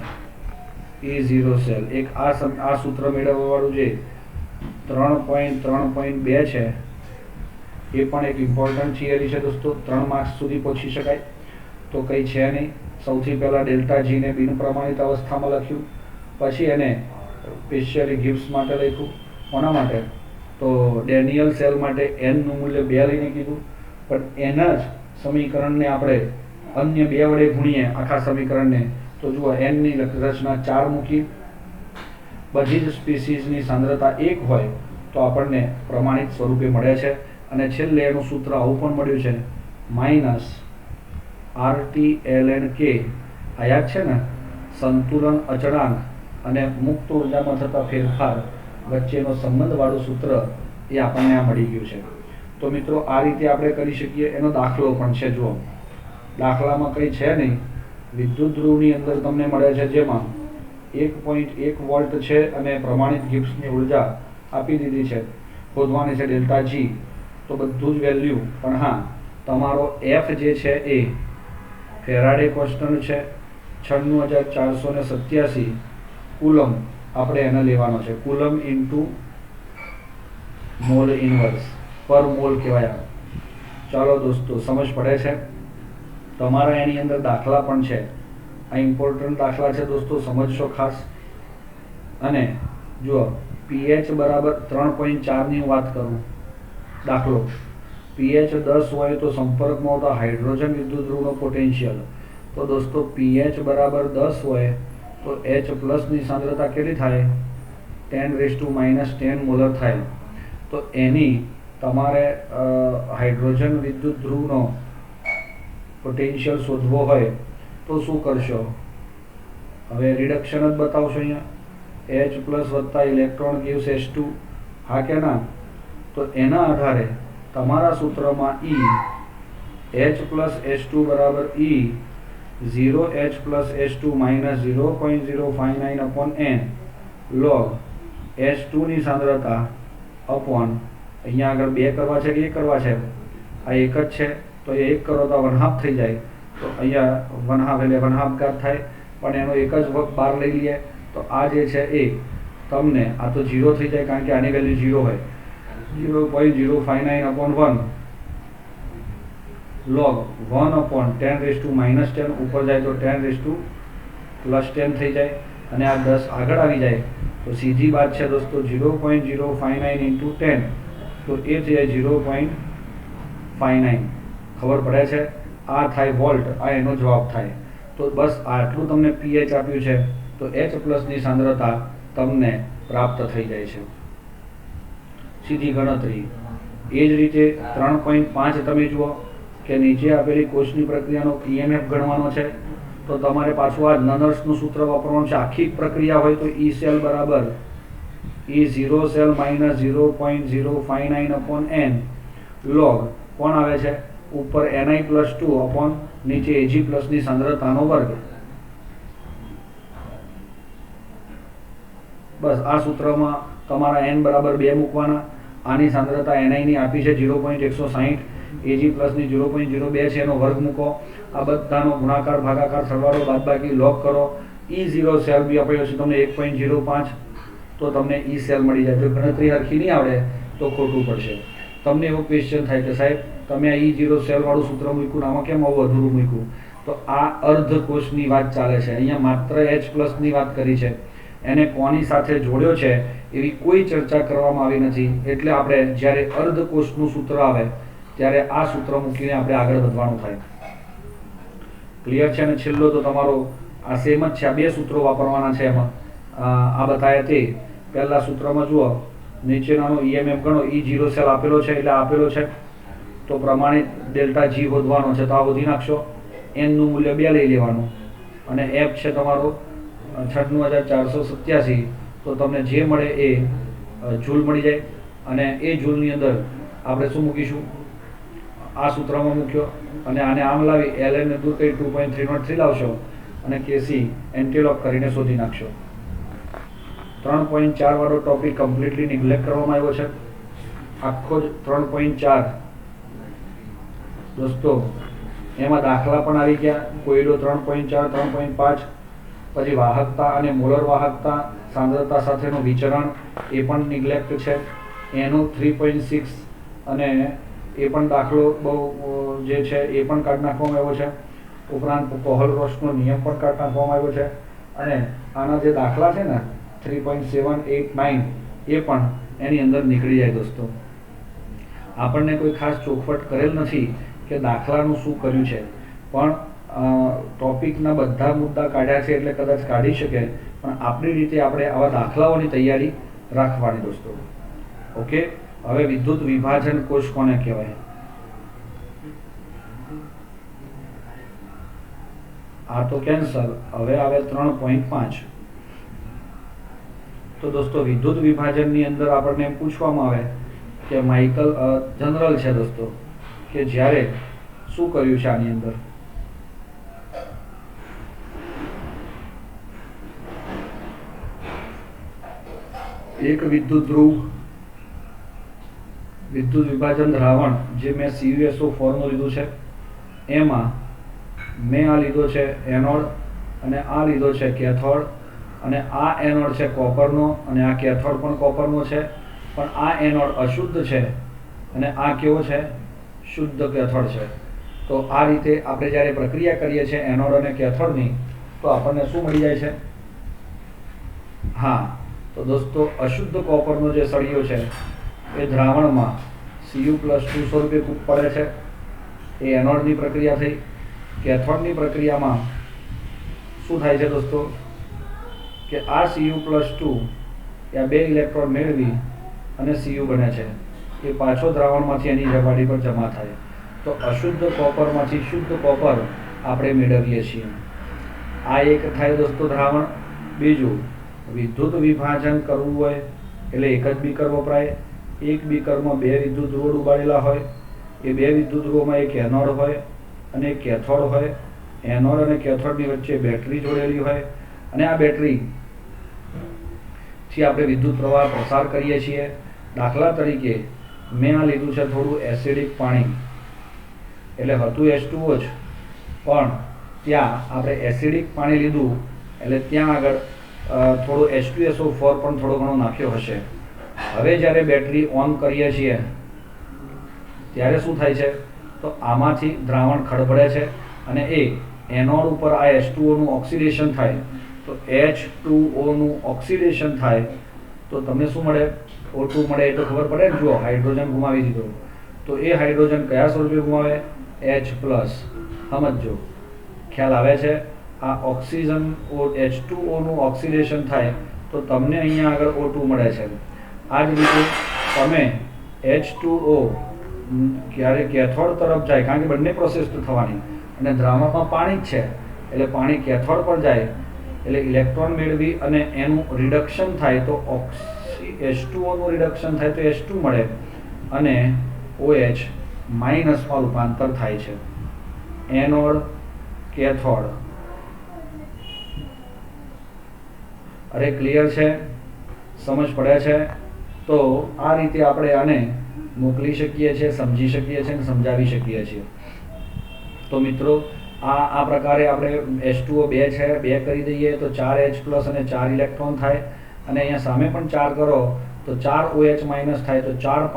E0 સેલ. એક આ સૂત્ર મેળવવાવાળું જે 3.3.2 છે એ પણ એક ઇમ્પોર્ટન્ટ થિયરી છે દોસ્તો. 3 માર્ક્સ સુધી પહોંચી શકાય તો કંઈ છે નહીં. સૌથી પહેલાં ડેલ્ટા જીને બિન પ્રમાણિત અવસ્થામાં લખ્યું, પછી એને સ્પેશિયલી ગિબ્સ માટે લખ્યું. કોના માટે તો ડેનિયલ સેલ માટે nનું મૂલ્ય 2 લઈને કીધું, પણ એના જ સમીકરણને આપણે અન્ય 2 વડે ગુણીએ આખા સમીકરણને તો જુઓ nની રચના 4 મૂકી. બધી જ સ્પીસીઝની સાંદ્રતા 1 હોય તો આપણને પ્રમાણિત સ્વરૂપે મળે છે. અને છેલ્લે એનું સૂત્ર આવું પણ મળ્યું છે માઇનસ RT/ln K. આ યાદ છે ને, સંતુલન અચળાંક અને મુક્ત ઉર્જામાં થતા ફેરફાર વચ્ચેનો સંબંધવાળું સૂત્ર એ આપણને આ મળી ગયું છે. તો મિત્રો આ રીતે આપણે કરી શકીએ. એનો દાખલો પણ છે. જુઓ દાખલામાં કંઈ છે નહીં, વિદ્યુત ધ્રુવની અંદર તમને મળે છે જેમાં 1.1 વોલ્ટ છે અને પ્રમાણિત ગિબ્સની ઉર્જા આપી દીધી છે, શોધવાની છે ડેલ્ટા G. તો બધું જ વેલ્યુ, પણ હા તમારો F જે છે એ ફેરાડે કોન્સ્ટન્ટ છે 96487 કુલમ આપણે એને લેવાનો છે. કુલમ ઇન્ટુ મોલ ઇનવર્સ પર મોલ કહેવાય. ચાલો દોસ્તો સમજ પડે છે. તમારા એની અંદર દાખલા પણ છે. આ ઇમ્પોર્ટન્ટ દાખલા છે દોસ્તો, સમજશો ખાસ. અને જુઓ pH બરાબર 3.4 ની વાત કરું, દાખલો pH 10 હોય તો સંપર્કમાં આવતા હાઇડ્રોજન વિદ્યુત ધ્રુવનો પોટેન્શિયલ, તો દોસ્તો pH બરાબર 10 હોય તો H પ્લસની સાંદ્રતા કેટલી થાય 10⁻−10 મોલર થાય. તો એની તમારે હાઇડ્રોજન વિદ્યુત ધ્રુવનો પોટેન્શિયલ શોધવો હોય તો શું કરશો, હવે રિડક્શન જ બતાવશો અહીંયા. H પ્લસ વત્તા ઇલેક્ટ્રોન gives H2. હા કે ના? તો એના આધારે તમારા સૂત્રમાં H પ્લસ H2 બરાબર 0H plus H2 minus 0.059 upon n log H2 ની સાંદ્રતા અપોન અહીંયા આગળ 2 કરવા છે કે 1 કરવા છે? આ એક જ છે તો એ 1 કરો તો 1/2 થઈ જાય. તો અહીંયા 1/2 એટલે 1/2 ઘાત થાય, પણ એનો એક જ વર્ગ બહાર લઈ લઈએ તો આ જે છે એ તમને આ તો 0 થઈ જાય કારણ કે આની વેલ્યુ 0 હોય. 0.059 અપોન 1 log 1 અપોન 10⁻⁻10 ઉપર જાય તો 10⁻+10 થઈ જાય અને આ 10 આગળ આવી જાય તો સીધી વાત છે દોસ્તો 0.059 ઇન્ટુ 10 તો એ છે 0.59. ખબર પડે છે? આ થાય વોલ્ટ, આ એનો જવાબ થાય. તો બસ આટલું તમને pH આપ્યું છે તો H પ્લસની સાંદ્રતા તમને પ્રાપ્ત થઈ જાય છે. સીધી ગણતરી. એ જ રીતે 3.5 તમે જુઓ કે નીચે આપેલી કોષની પ્રક્રિયાનો EMF ગણવાનો છે તો તમારે પાછું આ નનર્સનું સૂત્ર વાપરવાનું છે. આખી પ્રક્રિયા હોય તો E સેલ બરાબર E0 cell minus 0.059 upon n log કોણ આવે છે? ઉપર Ni+2 અપોન નીચે Ag પ્લસની સાંદ્રતાનો વર્ગ. બસ આ સૂત્રમાં તમારા n બરાબર 2 મૂકવાના. આની સાંદ્રતા Ni ની આપી છે 0.160, Ag પ્લસની 0.02 છે એનો વર્ગ મૂકો. આ બધાનો ગુણાકાર ભાગાકાર સરવાળો બાદબાકી લોગ કરો. E0 સેલ બી આપ્યો છે તમને 1.05 તો તમને E સેલ મળી જાય. જો ગણતરી હરખી નહીં આવડે તો ખોટું પડશે. તમને એવો ક્વેશ્ચન થાય કે સાહેબ તમે આ E0 સેલ વાળું સૂત્ર મૂક્યું, આમાં કેમ આવું અધૂરું મૂક્યું? તો આ અર્ધકોષની વાત ચાલે છે. અહીંયા માત્ર H પ્લસની વાત કરી છે, એને કોની સાથે જોડ્યો છે એવી કોઈ ચર્ચા કરવામાં આવી નથી. એટલે આપણે જ્યારે અર્ધકોષનું સૂત્ર આવે ત્યારે આ સૂત્ર મૂકીને આપણે આગળ વધવાનું થાય. ક્લિયર છે? અને છેલ્લો તો તમારો આ સેમ જ છે. આ 2 સૂત્રો વાપરવાના છે એમાં. આ બતાવે તે પહેલા સૂત્રમાં જુઓ નીચેનાનો EMF ગણો. E0 સેલ આપેલો છે એટલે આપેલો છે તો પ્રમાણિત ડેલ્ટા G શોધવાનો છે તો આ શોધી નાખશો. n નું મૂલ્ય 2 લઈ લેવાનું અને F છે તમારો 96,487 તો તમને જે મળે એ જૂલ મળી જાય. અને એ જૂલની અંદર આપણે શું મૂકીશું? આ સૂત્રમાં મૂક્યો અને આને આમ લાવી ln ને દૂર કરી 2.303 લાવશો અને Kc એન્ટીલોક કરીને શોધી નાખશો. 3.4 વાળો ટોપિક કમ્પ્લીટલી નિગ્લેક્ટ કરવામાં આવ્યો છે. આખો જ 3.4 દોસ્તો એમાં દાખલા પણ આવી ગયા. કોયડો 3.4, 3.5, પછી વાહકતા અને મોલર વાહકતા, સાંદ્રતા સાથેનું વિચરણ એ પણ નિગ્લેક્ટ છે. એનું 3.6 અને એ પણ દાખલો બહુ જે છે એ પણ કાઢી નાખવામાં આવ્યો છે. ઉપરાંત કોહલ-રોસનો નિયમ પણ કાઢી નાખવામાં આવ્યો છે. અને આના જે દાખલા છે ને 3.7, 8, 9 એ પણ એની અંદર નીકળી જાય દોસ્તો. આપણને કોઈ ખાસ ચોખવટ કરેલ નથી કે દાખલાનું શું કર્યું છે, પણ ટોપિકના બધા મુદ્દા કાઢ્યા છે એટલે કદાચ કાઢી શકે, પણ આપણી રીતે આપણે આવા દાખલાઓની તૈયારી રાખવાની દોસ્તો. ઓકે. હવે વિદ્યુત વિભાજન કોષ કોને કહેવાય? આ તો કેન્સલ. હવે આવે 3.5. તો દોસ્તો વિદ્યુત વિભાજનની અંદર આપણને એમ પૂછવામાં આવે કે માઇકલ જનરલ છે દોસ્તો કે જ્યારે શું કર્યું છે આની અંદર? એક વિદ્યુત ધ્રુવ વિદ્યુત વિભાજન દ્રાવણ જે મેં CuSO4 નું લીધું છે એમાં મેં આ લીધો છે એનોડ અને આ લીધો છે કેથોડ. અને આ એનોડ છે કોપરનો અને આ કેથોડ પણ કોપરનો છે, પણ આ એનોડ અશુદ્ધ છે અને આ કેવો છે? શુદ્ધ કેથોડ છે. તો આ રીતે આપણે જ્યારે પ્રક્રિયા કરીએ છીએ એનોડ અને કેથોડની તો આપણને શું મળી જાય છે? હા, તો દોસ્તો અશુદ્ધ કોપરનો જે સળિયો છે એ દ્રાવણમાં Cu+2 સ્વરૂપે પડે છે. એ એનોડની પ્રક્રિયા થઈ. કેથોડની પ્રક્રિયામાં શું થાય છે દોસ્તો કે આ Cu+2 એ 2 ઇલેક્ટ્રોન મેળવી અને Cu બને છે. એ પાછો દ્રાવણમાંથી એની સપાટી પર જમા થાય. તો અશુદ્ધ કોપરમાંથી શુદ્ધ કોપર આપણે મેળવીએ છીએ. આ એક થાય દોસ્તો દ્રાવણ. બીજું, વિદ્યુત વિભાજન કરવું હોય એટલે એક જ બીકર વપરાય. એક બીકરમાં 2 વિદ્યુત ધ્રુવો ડૂબાડેલા હોય. એ 2 વિદ્યુત ધ્રુવોમાં એક એનોડ હોય અને એક કેથોડ હોય. એનોડ અને કેથોડની વચ્ચે બેટરી જોડેલી હોય અને આ બેટરીથી આપણે વિદ્યુત પ્રવાહ પસાર કરીએ છીએ. દાખલા તરીકે મેં આ લીધું છે થોડું એસિડિક પાણી, એટલે હતું H2O જ, પણ ત્યાં આપણે એસિડિક પાણી લીધું એટલે ત્યાં આગળ થોડું H2SO4 પણ થોડો ઘણો નાખ્યો હશે. હવે જ્યારે બેટરી ઓન કરીએ છીએ ત્યારે શું થાય છે, તો આમાંથી દ્રાવણ ખડબડે છે અને એ એનોડ ઉપર આ H2O નું ઓક્સિડેશન થાય. તો H2O નું ઓક્સિડેશન થાય તો તમને શું મળે? O2 મળે. એ તો ખબર પડે ને, જુઓ હાઇડ્રોજન ગુમાવી દીધો તો એ હાઇડ્રોજન કયા સ્વરૂપે ગુમાવે? H+. સમજો, ખ્યાલ આવે છે? આ ઓક્સિજન H2O નું ઓક્સિડેશન થાય તો તમને અહીંયા આગળ O2 મળે છે. આ જ રીતે તમે H2O ક્યારે કેથોડ તરફ જાય, કારણ કે બંને પ્રોસેસ તો થવાની, અને દ્રાવણમાં પાણી જ છે એટલે પાણી કેથોડ પર જાય એટલે ઇલેક્ટ્રોન મેળવી અને એનું રિડક્શન થાય તો H2O નું રિડક્શન થાય તો H2 મળે અને OH માઇનસમાં રૂપાંતર થાય છે. Anode cathode. અરે ક્લિયર છે? સમજ પડે છે? તો આ રીતે આપણે આને મોકલી શકીએ છીએ, સમજી શકીએ છીએ અને સમજાવી શકીએ છીએ. તો મિત્રો આ પ્રકારે આપણે H2O 2 છે, 2 કરી દઈએ તો 4H+ અને 4 ઇલેક્ટ્રોન થાય, અને અહીંયા સામે પણ 4 કરો તો 4OH- થાય તો 4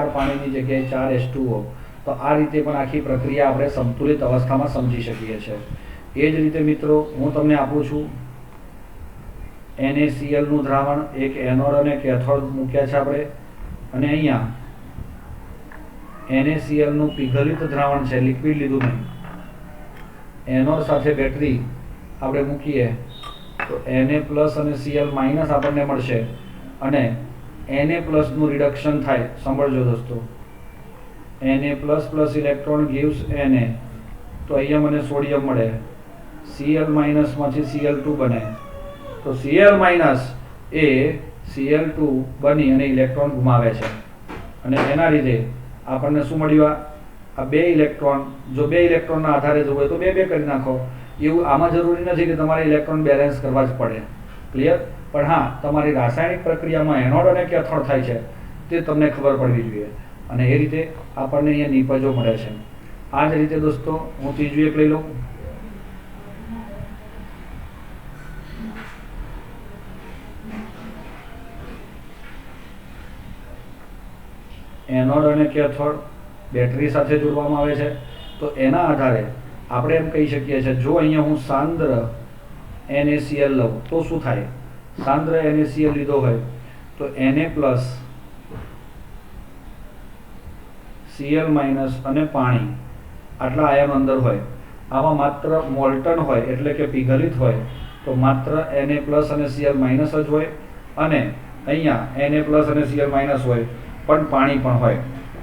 પાણીની જગ્યાએ 4 H2O. તો આ રીતે પણ આખી પ્રક્રિયા આપણે સંતુલિત અવસ્થામાં સમજી શકીએ છીએ. એ જ રીતે મિત્રો હું તમને આપું છું NaCl નું દ્રાવણ. એક એનોડ અને કેથોડ મૂક્યા છે આપણે, અને અહીંયા NaCl નું પીગલિત દ્રાવણ છે, લિક્વિડ લીધું નહીં. એનોડ સાથે બેટરી આપણે મૂકીએ તો Na+ અને Cl- આપણને મળશે, અને Na+ નું રિડક્શન થાય. સાંભળજો દોસ્તો, Na++ ઇલેક્ટ્રોન gives Na, તો અહીંયા મને સોડિયમ મળે. Cl- માંથી Cl2 બને, તો Cl- એ Cl2 બની અને ઇલેક્ટ્રોન ગુમાવે છે, અને એના લીધે આપણને શું મળ્યું? આ 2 ઇલેક્ટ્રોન. જો 2 ઇલેક્ટ્રોનના આધારે જવું હોય તો 2 કરી નાખો. એવું આમાં જરૂરી નથી કે તમારે ઇલેક્ટ્રોન બેલેન્સ કરવા જ પડે. ક્લિયર? પણ હા, તમારી રાસાયણિક પ્રક્રિયામાં એનોડ અને કેથોડ થાય છે તે તમને ખબર પડવી જોઈએ, અને એ રીતે આપણને અહીંયા નિપજો મળે છે. આ જ રીતે દોસ્તો હું ત્રીજું એક લઈ લઉં. એનોડ અને કેથોડ બેટરી સાથે જોડવામાં આવે છે. તો એના આધારે આપણે એમ કહી શકીએ છીએ, જો અહીંયા હું સાંદ્ર NaCl લઉં તો શું થાય? સાંદ્ર NaCl લીધો હોય તો Na+, Cl- અને પાણી, આટલા આયન અંદર હોય. આમાં માત્ર મોલ્ટન હોય એટલે કે પીગલિત હોય તો માત્ર Na+ અને Cl- જ હોય, અને અહીંયા Na+ અને Cl- હોય પણ પાણી પણ હોય.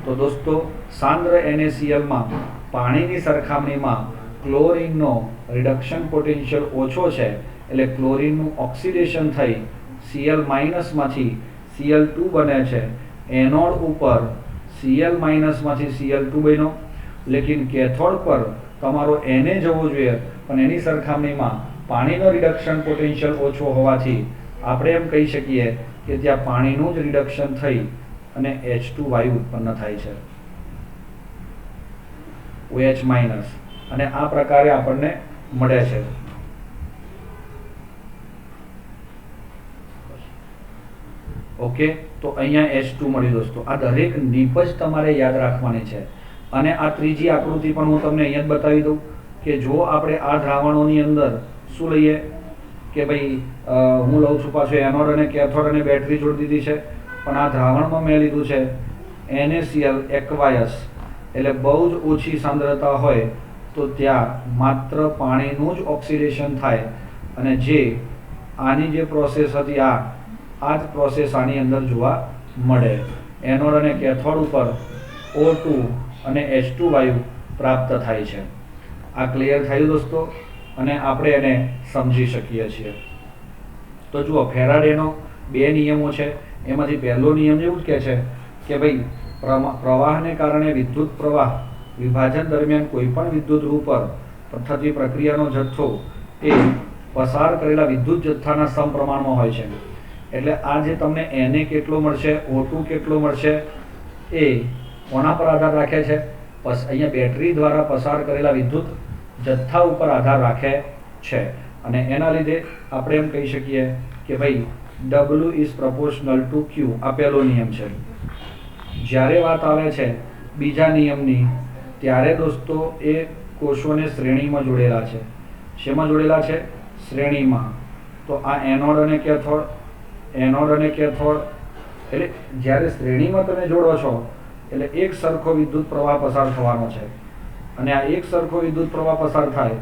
તો દોસ્તો સાંદ્ર NaCl માં પાણીની સરખામણીમાં ક્લોરીનનો રિડક્શન પોટેન્શિયલ ઓછો છે, એટલે ક્લોરીનનું ઓક્સિડેશન થઈ Cl- માંથી Cl2 બને છે. એનોડ ઉપર Cl- માંથી Cl2 બન્યો, લેકિન કેથોડ પર તમારો Na જવો જોઈએ, પણ એની સરખામણીમાં પાણીનો રિડક્શન પોટેન્શિયલ ઓછો હોવાથી આપણે એમ કહી શકીએ કે ત્યાં પાણીનું જ રિડક્શન થઈ અને H2 વાયુ ઉત્પન્ન થાય છે, OH-, અને આ પ્રકારે આપણને મળે છે. ઓકે, તો અહીંયા H2 મળ્યું દોસ્તો. આ દરેક નિપજ તમારે યાદ રાખવાની છે, અને આ ત્રીજી આકૃતિ પણ હું તમને અહીંયા જ બતાવી દઉં કે જો આપણે આ દ્રાવણોની અંદર શું લઈએ કે ભાઈ હું લઉં છું પાછું એનોડ અને કેથોડ અને બેટરી જોડી દીધી છે, પણ આ દ્રાવણમાં મેં લીધું છે NaCl aqueous, એટલે બહુ જ ઓછી સાંદ્રતા હોય તો ત્યાં માત્ર પાણીનું જ ઓક્સિડેશન થાય, અને જે આની જે પ્રોસેસ હતી આ જ પ્રોસેસ આની અંદર જોવા મળે. એનોડ અને કેથોડ ઉપર O2 અને H2 વાયુ પ્રાપ્ત થાય છે. આ ક્લિયર થયું દોસ્તો, અને આપણે એને સમજી શકીએ છીએ. તો જુઓ, ફેરાડેનો 2 નિયમો છે. એમાંથી પહેલો નિયમ એવું જ કહે છે કે ભાઈ પ્રવાહને કારણે વિદ્યુત પ્રવાહ વિભાજન દરમિયાન કોઈપણ વિદ્યુત ધ્રુવ પર થતી પ્રક્રિયાનો જથ્થો એ પસાર કરેલા વિદ્યુત જથ્થાના સમપ્રમાણમાં હોય છે. એટલે આ જે તમને Na કેટલો મળશે, O2 કેટલો મળશે, એ કોના પર આધાર રાખે છે? અહીંયા બેટરી દ્વારા પસાર કરેલા વિદ્યુત જથ્થા ઉપર આધાર રાખે છે. અને એના લીધે આપણે એમ કહી શકીએ કે ભાઈ W is proportional two Q. આ પહેલો નિયમ છે. જ્યારે વાત આવે છે બીજા નિયમની, ત્યારે દોસ્તો એ કોષોને શ્રેણીમાં જોડેલા છે. શેમાં જોડેલા છે? શ્રેણીમાં. તો આ એનોડ અને કેથોડ, એનોડ અને કેથોડ, એટલે જ્યારે શ્રેણીમાં તમે જોડો છો એટલે એક સરખો વિદ્યુત પ્રવાહ પસાર થવાનો છે. અને આ એક સરખો વિદ્યુત પ્રવાહ પસાર થાય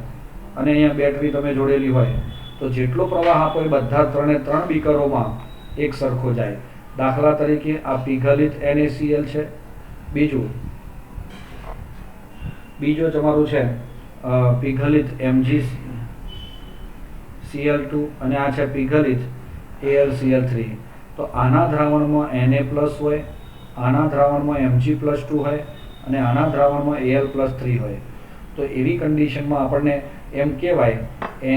અને અહીંયા બેટરી તમે જોડેલી હોય તો જેટલો પ્રવાહ આપો એ બધા 3 બીકરોમાં એક સરખો જાય. દાખલા તરીકે આ પીગલિત NaCl છે. બીજો તમારું છે પીગલિત MgCl2 અને આ છે પીગલિત AlCl3. તો આના દ્રાવણમાં Na+ હોય, આના દ્રાવણમાં Mg+2 હોય અને આના દ્રાવણમાં Al+3 હોય. તો એવી કન્ડિશનમાં આપણને એમ કહેવાય Na++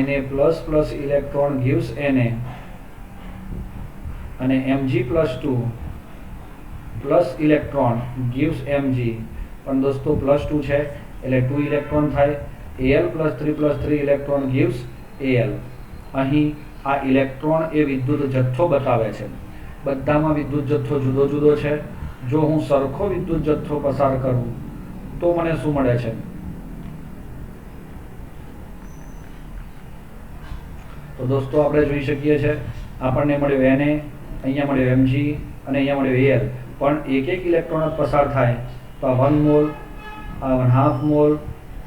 ઇલેક્ટ્રોન gives Na અને Mg+2 plus electron gives Mg. પણ દોસ્તો +2 છે એટલે 2 ઇલેક્ટ્રોન થાય. Al+3 electron gives Al. અહીં આ ઇલેક્ટ્રોન એ વિદ્યુત જથ્થો બતાવે છે. બધામાં વિદ્યુત જથ્થો જુદો જુદો છે. જો હું સરખો વિદ્યુત જથ્થો પસાર કરું તો મને શું મળે છે? તો દોસ્તો આપણે જોઈ શકીએ છીએ, આપણને મળ્યો Na, અહીંયા મળ્યો Mg અને અહીંયા મળ્યો Al. પણ એક ઇલેક્ટ્રોન જ પસાર થાય તો આ 1 મોલ, આ 1/2 મોલ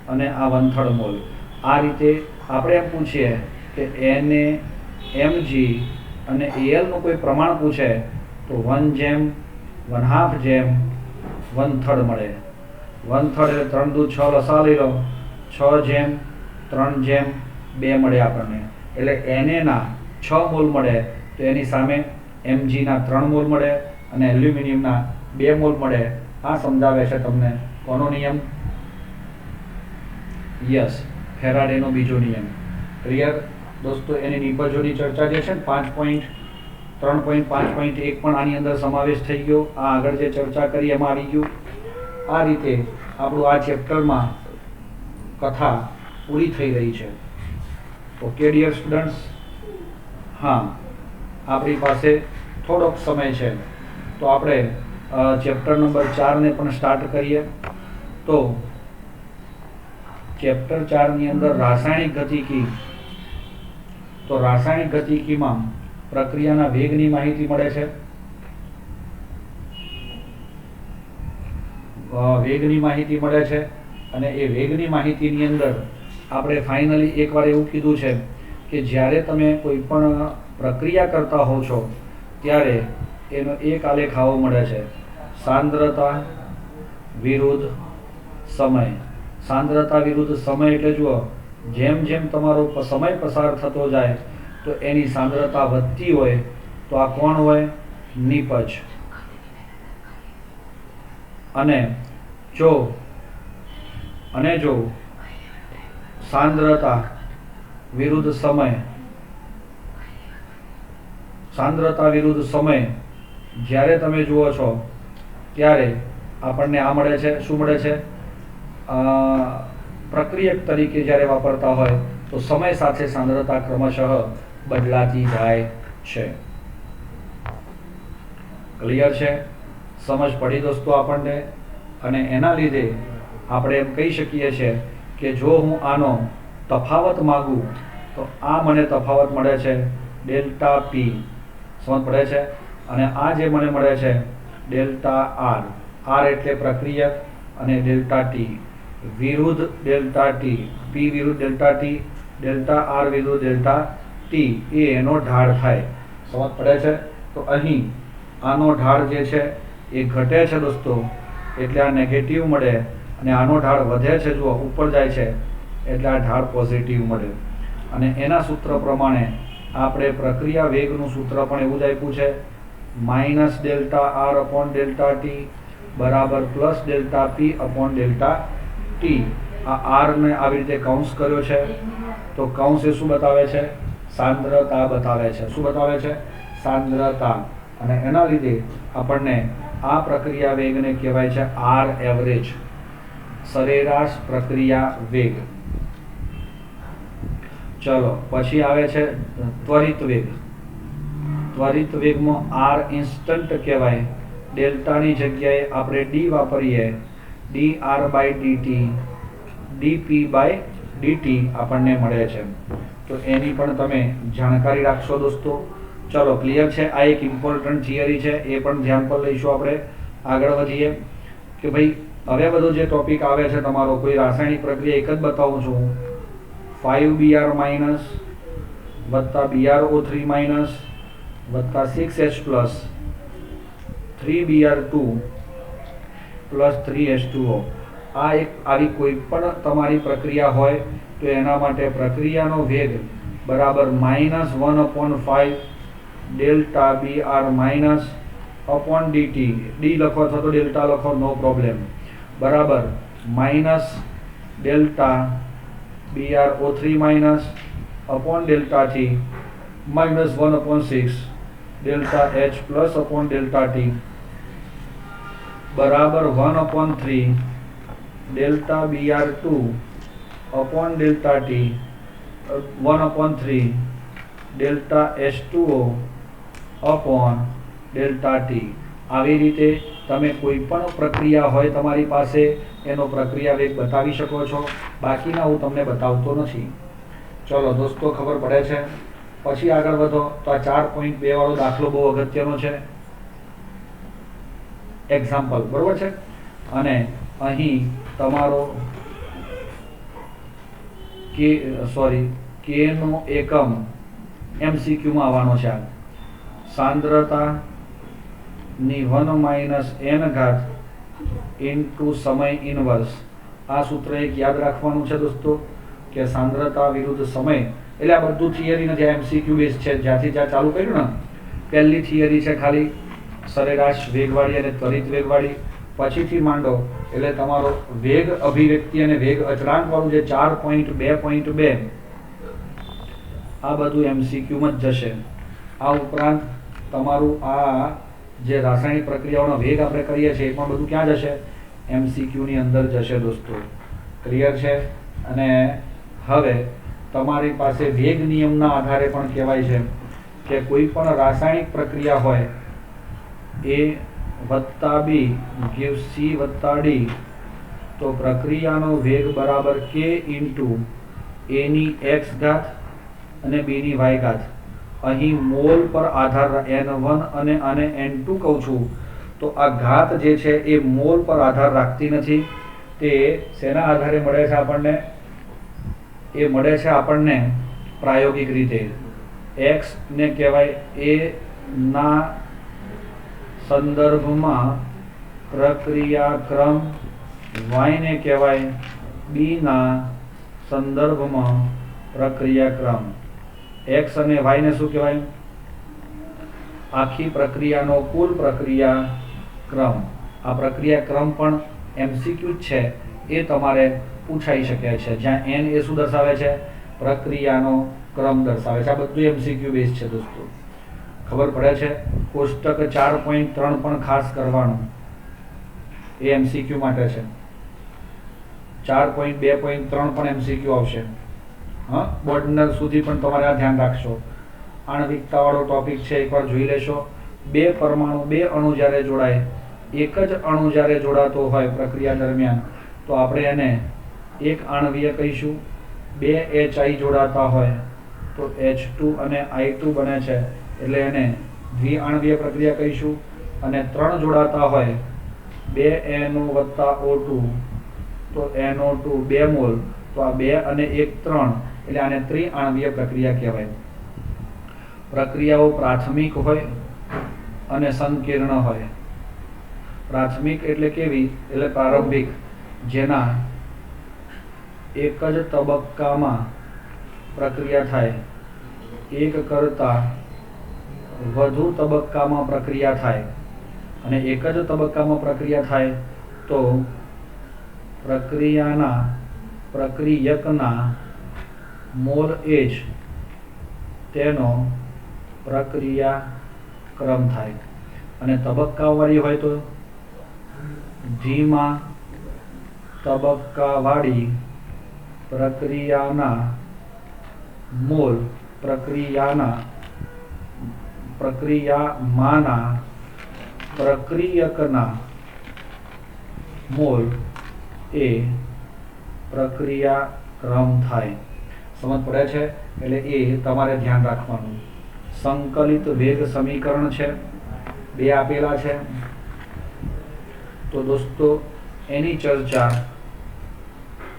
અને આ 1/3 મોલ. આ રીતે આપણે એમ પૂછીએ કે Na, Mg અને Al નું કોઈ પ્રમાણ પૂછે તો 1:1/2 1/3 મળે. 1/3 એટલે 3 દુ 6 લસા લઈ લો, 6:3:2 મળે આપણને. એટલે Na ના 6 મોલ મળે તો એની સામે Mg ના 3 મોલ મળે અને એલ્યુમિનિયમના 2 મોલ મળે. આ સમજાવે છે તમને કોનો નિયમ? યસ, ફેરાડેનો બીજો નિયમ. ક્લિયર દોસ્તો? એની નિપજોની ચર્ચા જે છે ને 5.3.5.1 પણ આની અંદર સમાવેશ થઈ ગયો. આ આગળ જે ચર્ચા કરી એમાં આવી ગયું. આ રીતે આપણું આ ચેપ્ટરમાં કથા પૂરી થઈ રહી છે. Okay dear students? હા, આપણી પાસે થોડોક સમય છે તો આપણે ચેપ્ટર નંબર 4 ને પણ સ્ટાર્ટ કરીએ. તો ચેપ્ટર 4 ની અંદર રાસાયણિક ગતિકી. તો રાસાયણિક ગતિકીમાં પ્રક્રિયાના વેગની માહિતી મળે છે. વેગની માહિતી મળે છે અને એ વેગની માહિતીની અંદર આપણે ફાઇનલી એકવાર એવું કીધું છે કે જ્યારે તમે કોઈ પણ પ્રક્રિયા કરતા હો છો ત્યારે એનો એક આલેખ આવો મળે છે: સાંદ્રતા વિરુદ્ધ સમય. સાંદ્રતા વિરુદ્ધ સમય એટલે જુઓ, જેમ જેમ તમારો સમય પસાર થતો જાય તો એની સાંદ્રતા વધતી હોય તો આ કોણ હોય? નિપજ. અને જો સાંદ્રતા વિરુદ્ધ સમય જ્યારે તમે જુઓ છો ત્યારે આપણને આ મળે છે. શું મળે છે? પ્રક્રિયક તરીકે જ્યારે વાપરતા હોય તો સમય સાથે સાંદ્રતા ક્રમશઃ બદલાતી જાય છે. ક્લિયર છે? સમજ પડી દોસ્તો આપણને? અને એના લીધે આપણે એમ કહી શકીએ છીએ કે જો હું આનો તફાવત માગું તો આ મને તફાવત મળે છે ડેલ્ટા P. સમજ પડે છે? અને આ જે મને મળે છે ડેલ્ટા R. R એટલે પ્રક્રિયક અને ડેલ્ટા T વિરુદ્ધ ડેલ્ટા T. P વિરુદ્ધ ડેલ્ટા T, ડેલ્ટા R વિરુદ્ધ ડેલ્ટા T એ એનો ઢાળ થાય. સમજ પડે છે? તો અહીં આનો ઢાળ જે છે એ ઘટે છે દોસ્તો, એટલે આ નેગેટિવ મળે અને આનો ઢાળ વધે છે. જુઓ ઉપર જાય છે એટલે આ ઢાળ પોઝિટિવ મળે. અને એના સૂત્ર પ્રમાણે આપણે પ્રક્રિયા વેગનું સૂત્ર પણ એવું જ આપ્યું છે, minus delta R upon delta T બરાબર plus delta P upon delta T. આ આરને આવી રીતે કૌંસ કર્યો છે, તો કૌંસ એ શું બતાવે છે? સાંદ્રતા બતાવે છે. શું બતાવે છે? સાંદ્રતા. અને એના લીધે આપણને આ પ્રક્રિયા વેગને કહેવાય છે આર એવરેજ, સરેરાશ પ્રક્રિયા વેગ. ચલો પછી આવે છે ત્વરિત વેગ. ત્વરિત વેગમાં આર ઇન્સ્ટન્ટ કહેવાય. ડેલ્ટાની જગ્યાએ આપણે ડી વાપરીએ, D R by DT, DP by DT આપણને મળે છે. તો એની પણ તમે જાણકારી રાખશો દોસ્તો. ચલો ક્લિયર છે? આ એક ઇમ્પોર્ટન્ટ થિયરી છે, એ પણ ધ્યાન પર લઈશું. આપણે આગળ વધીએ કે ભાઈ હવે બધો જે ટોપિક આવે છે તમારો, કોઈ રાસાયણિક પ્રક્રિયા એક જ બતાવું છું, 5Br માઇનસ વત્તા BrO3 માઇનસ વત્તા 6H plus 3Br2 plus 3H2O. આ એક આવી કોઈ પણ તમારી પ્રક્રિયા હોય તો એના માટે પ્રક્રિયાનો વેગ બરાબર -1/5 delta Br minus upon DT, D લખો અથવા તો ડેલ્ટા લખો, નો પ્રોબ્લેમ, બરાબર minus delta BrO3 minus upon delta T -1/6 delta H plus upon delta T બરાબર 1/3 delta Br2 upon delta T 1/3 delta H2O upon delta T. આવી રીતે તમે કોઈ પણ પ્રક્રિયા હોય તમારી પાસે એનો પ્રક્રિયા વેગ બતાવી શકો છો. બાકીના હું તમને બતાવતો નથી. ચલો દોસ્તો ખબર પડે છે? પછી આગળ વધો તો આ 4.2 વાળો દાખલો બહુ અગત્યનો છે. એક્ઝામ્પલ, બરોબર છે? અને અહીં તમારો કે નો એકમ MCQ માં આવવાનો છે. સાંદ્રતા ની 1 માઇનસ n ઘાત ઇન્ટુ સમય ઇનવર્સ. આ સૂત્ર એક યાદ રાખવાનું છે દોસ્તો કે સાંદ્રતા વિરુદ્ધ સમય. એટલે આ બધું થિયરી નથી, MCQ બેઝ છે. જ્યાંથી જ્યાં ચાલુ કર્યું ને, પહેલી થિયરી છે ખાલી સરેરાશ વેગવાળી અને ત્વરિત વેગવાળી. પછીથી માંડો એટલે તમારો વેગ અભિવ્યક્તિ અને વેગ અચળાંક વાળું જે 4.2.2 આ બધું MCQ માં જ જશે. આ ઉપરાંત તમારું આ જે રાસાયણિક પ્રક્રિયાઓનો વેગ આપણે કરીએ છીએ એ પણ બધું ક્યાં જશે? MCQ ની અંદર જશે દોસ્તો. ક્લિયર છે? અને હવે તમારી પાસે વેગ નિયમના આધારે પણ કહેવાય છે કે કોઈ પણ રાસાયણિક પ્રક્રિયા હોય A વત્તા B gives C વત્તા D, તો પ્રક્રિયાનો વેગ બરાબર K ઇન્ટુ A ની x ઘાત અને B ની y ઘાત. અહીં મોલ પર આધાર n1 અને આને n2 કહું છું, તો આ ઘાત જે છે એ મોલ પર આધાર રાખતી નથી. તે શેના આધારે મળે છે આપણને? એ મળે છે આપણને પ્રાયોગિક રીતે. x ને કહેવાય A ના સંદર્ભમાં પ્રક્રિયા ક્રમ, y ને કહેવાય B ના સંદર્ભમાં પ્રક્રિયા ક્રમ. x અને y ને શું કહેવાય? આખી પ્રક્રિયાનો કુલ પ્રક્રિયા ક્રમ. આ પ્રક્રિયા ક્રમ પણ MCQ જ છે, એ તમારે પૂછાઈ શકે છે. જ્યાં n એ શું દર્શાવે છે? પ્રક્રિયાનો ક્રમ દર્શાવે છે. આ બધું MCQ બેઝ છે દોસ્તો. ખબર પડે છે? કોષ્ટક 4.3 પણ ખાસ કરવાનું, એ MCQ માટે છે. 4.2.3 પણ MCQ આવશે. હા, બોર્ડનર સુધી પણ તમારે આ ધ્યાન રાખશો. આણવિકતા વાળો ટોપિક છે, એકવાર જોઈ લેશો. બે પરમાણુ, બે અણુ જ્યારે જોડાય, એક જ અણુ જ્યારે જોડાતો હોય પ્રક્રિયા દરમિયાન, તો આપણે એને એક આણવીય કહીશું. બે HI જોડાતા હોય તો H2 અને I2 બને છે, એટલે એને દ્વિઆણવીય પ્રક્રિયા કહીશું. અને 3 જોડાતા હોય, 2 NO વત્તા O2 તો NO2 2 મોલ, તો આ 2 અને 1 3, એટલે આને ત્રિઆણવીય પ્રક્રિયા કહેવાય. પ્રક્રિયાઓ પ્રાથમિક હોય અને સંકીર્ણ હોય. પ્રાથમિક એટલે કેવી? એટલે પ્રારંભિક, જેના એક જ તબક્કામાં પ્રક્રિયા થાય, એક કરતાં વધુ તબક્કામાં પ્રક્રિયા થાય અને એક જ તબક્કામાં પ્રક્રિયા થાય તો પ્રક્રિયકના મોલ એ જ તેનો પ્રક્રિયા ક્રમ થાય. અને તબક્કાવાળી હોય તો ધીમા તબક્કાવાળી પ્રક્રિયાના મોલ પ્રક્રિયામાંના પ્રક્રિયકના મોલ એ પ્રક્રિયા ક્રમ થાય. સમજ પડે છે? એટલે એ તમારે ધ્યાન રાખવાનું. સંકલિત વેગ સમીકરણ છે, 2 આપેલા છે. તો દોસ્તો એની ચર્ચા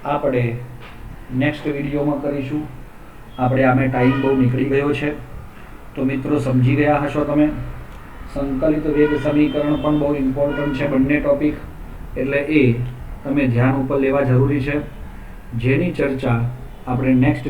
આપણે નેક્સ્ટ વિડીયોમાં કરીશું. આપણે આમે ટાઈમ બહુ નીકળી ગયો છે, તો મિત્રો સમજી ગયા હશો તમે. સંકલિત વેગ સમીકરણ પણ બહુ ઇમ્પોર્ટન્ટ છે, બંને ટોપિક, એટલે એ તમે ધ્યાન ઉપર લેવા જરૂરી છે, જેની ચર્ચા આપણે નેક્સ્ટ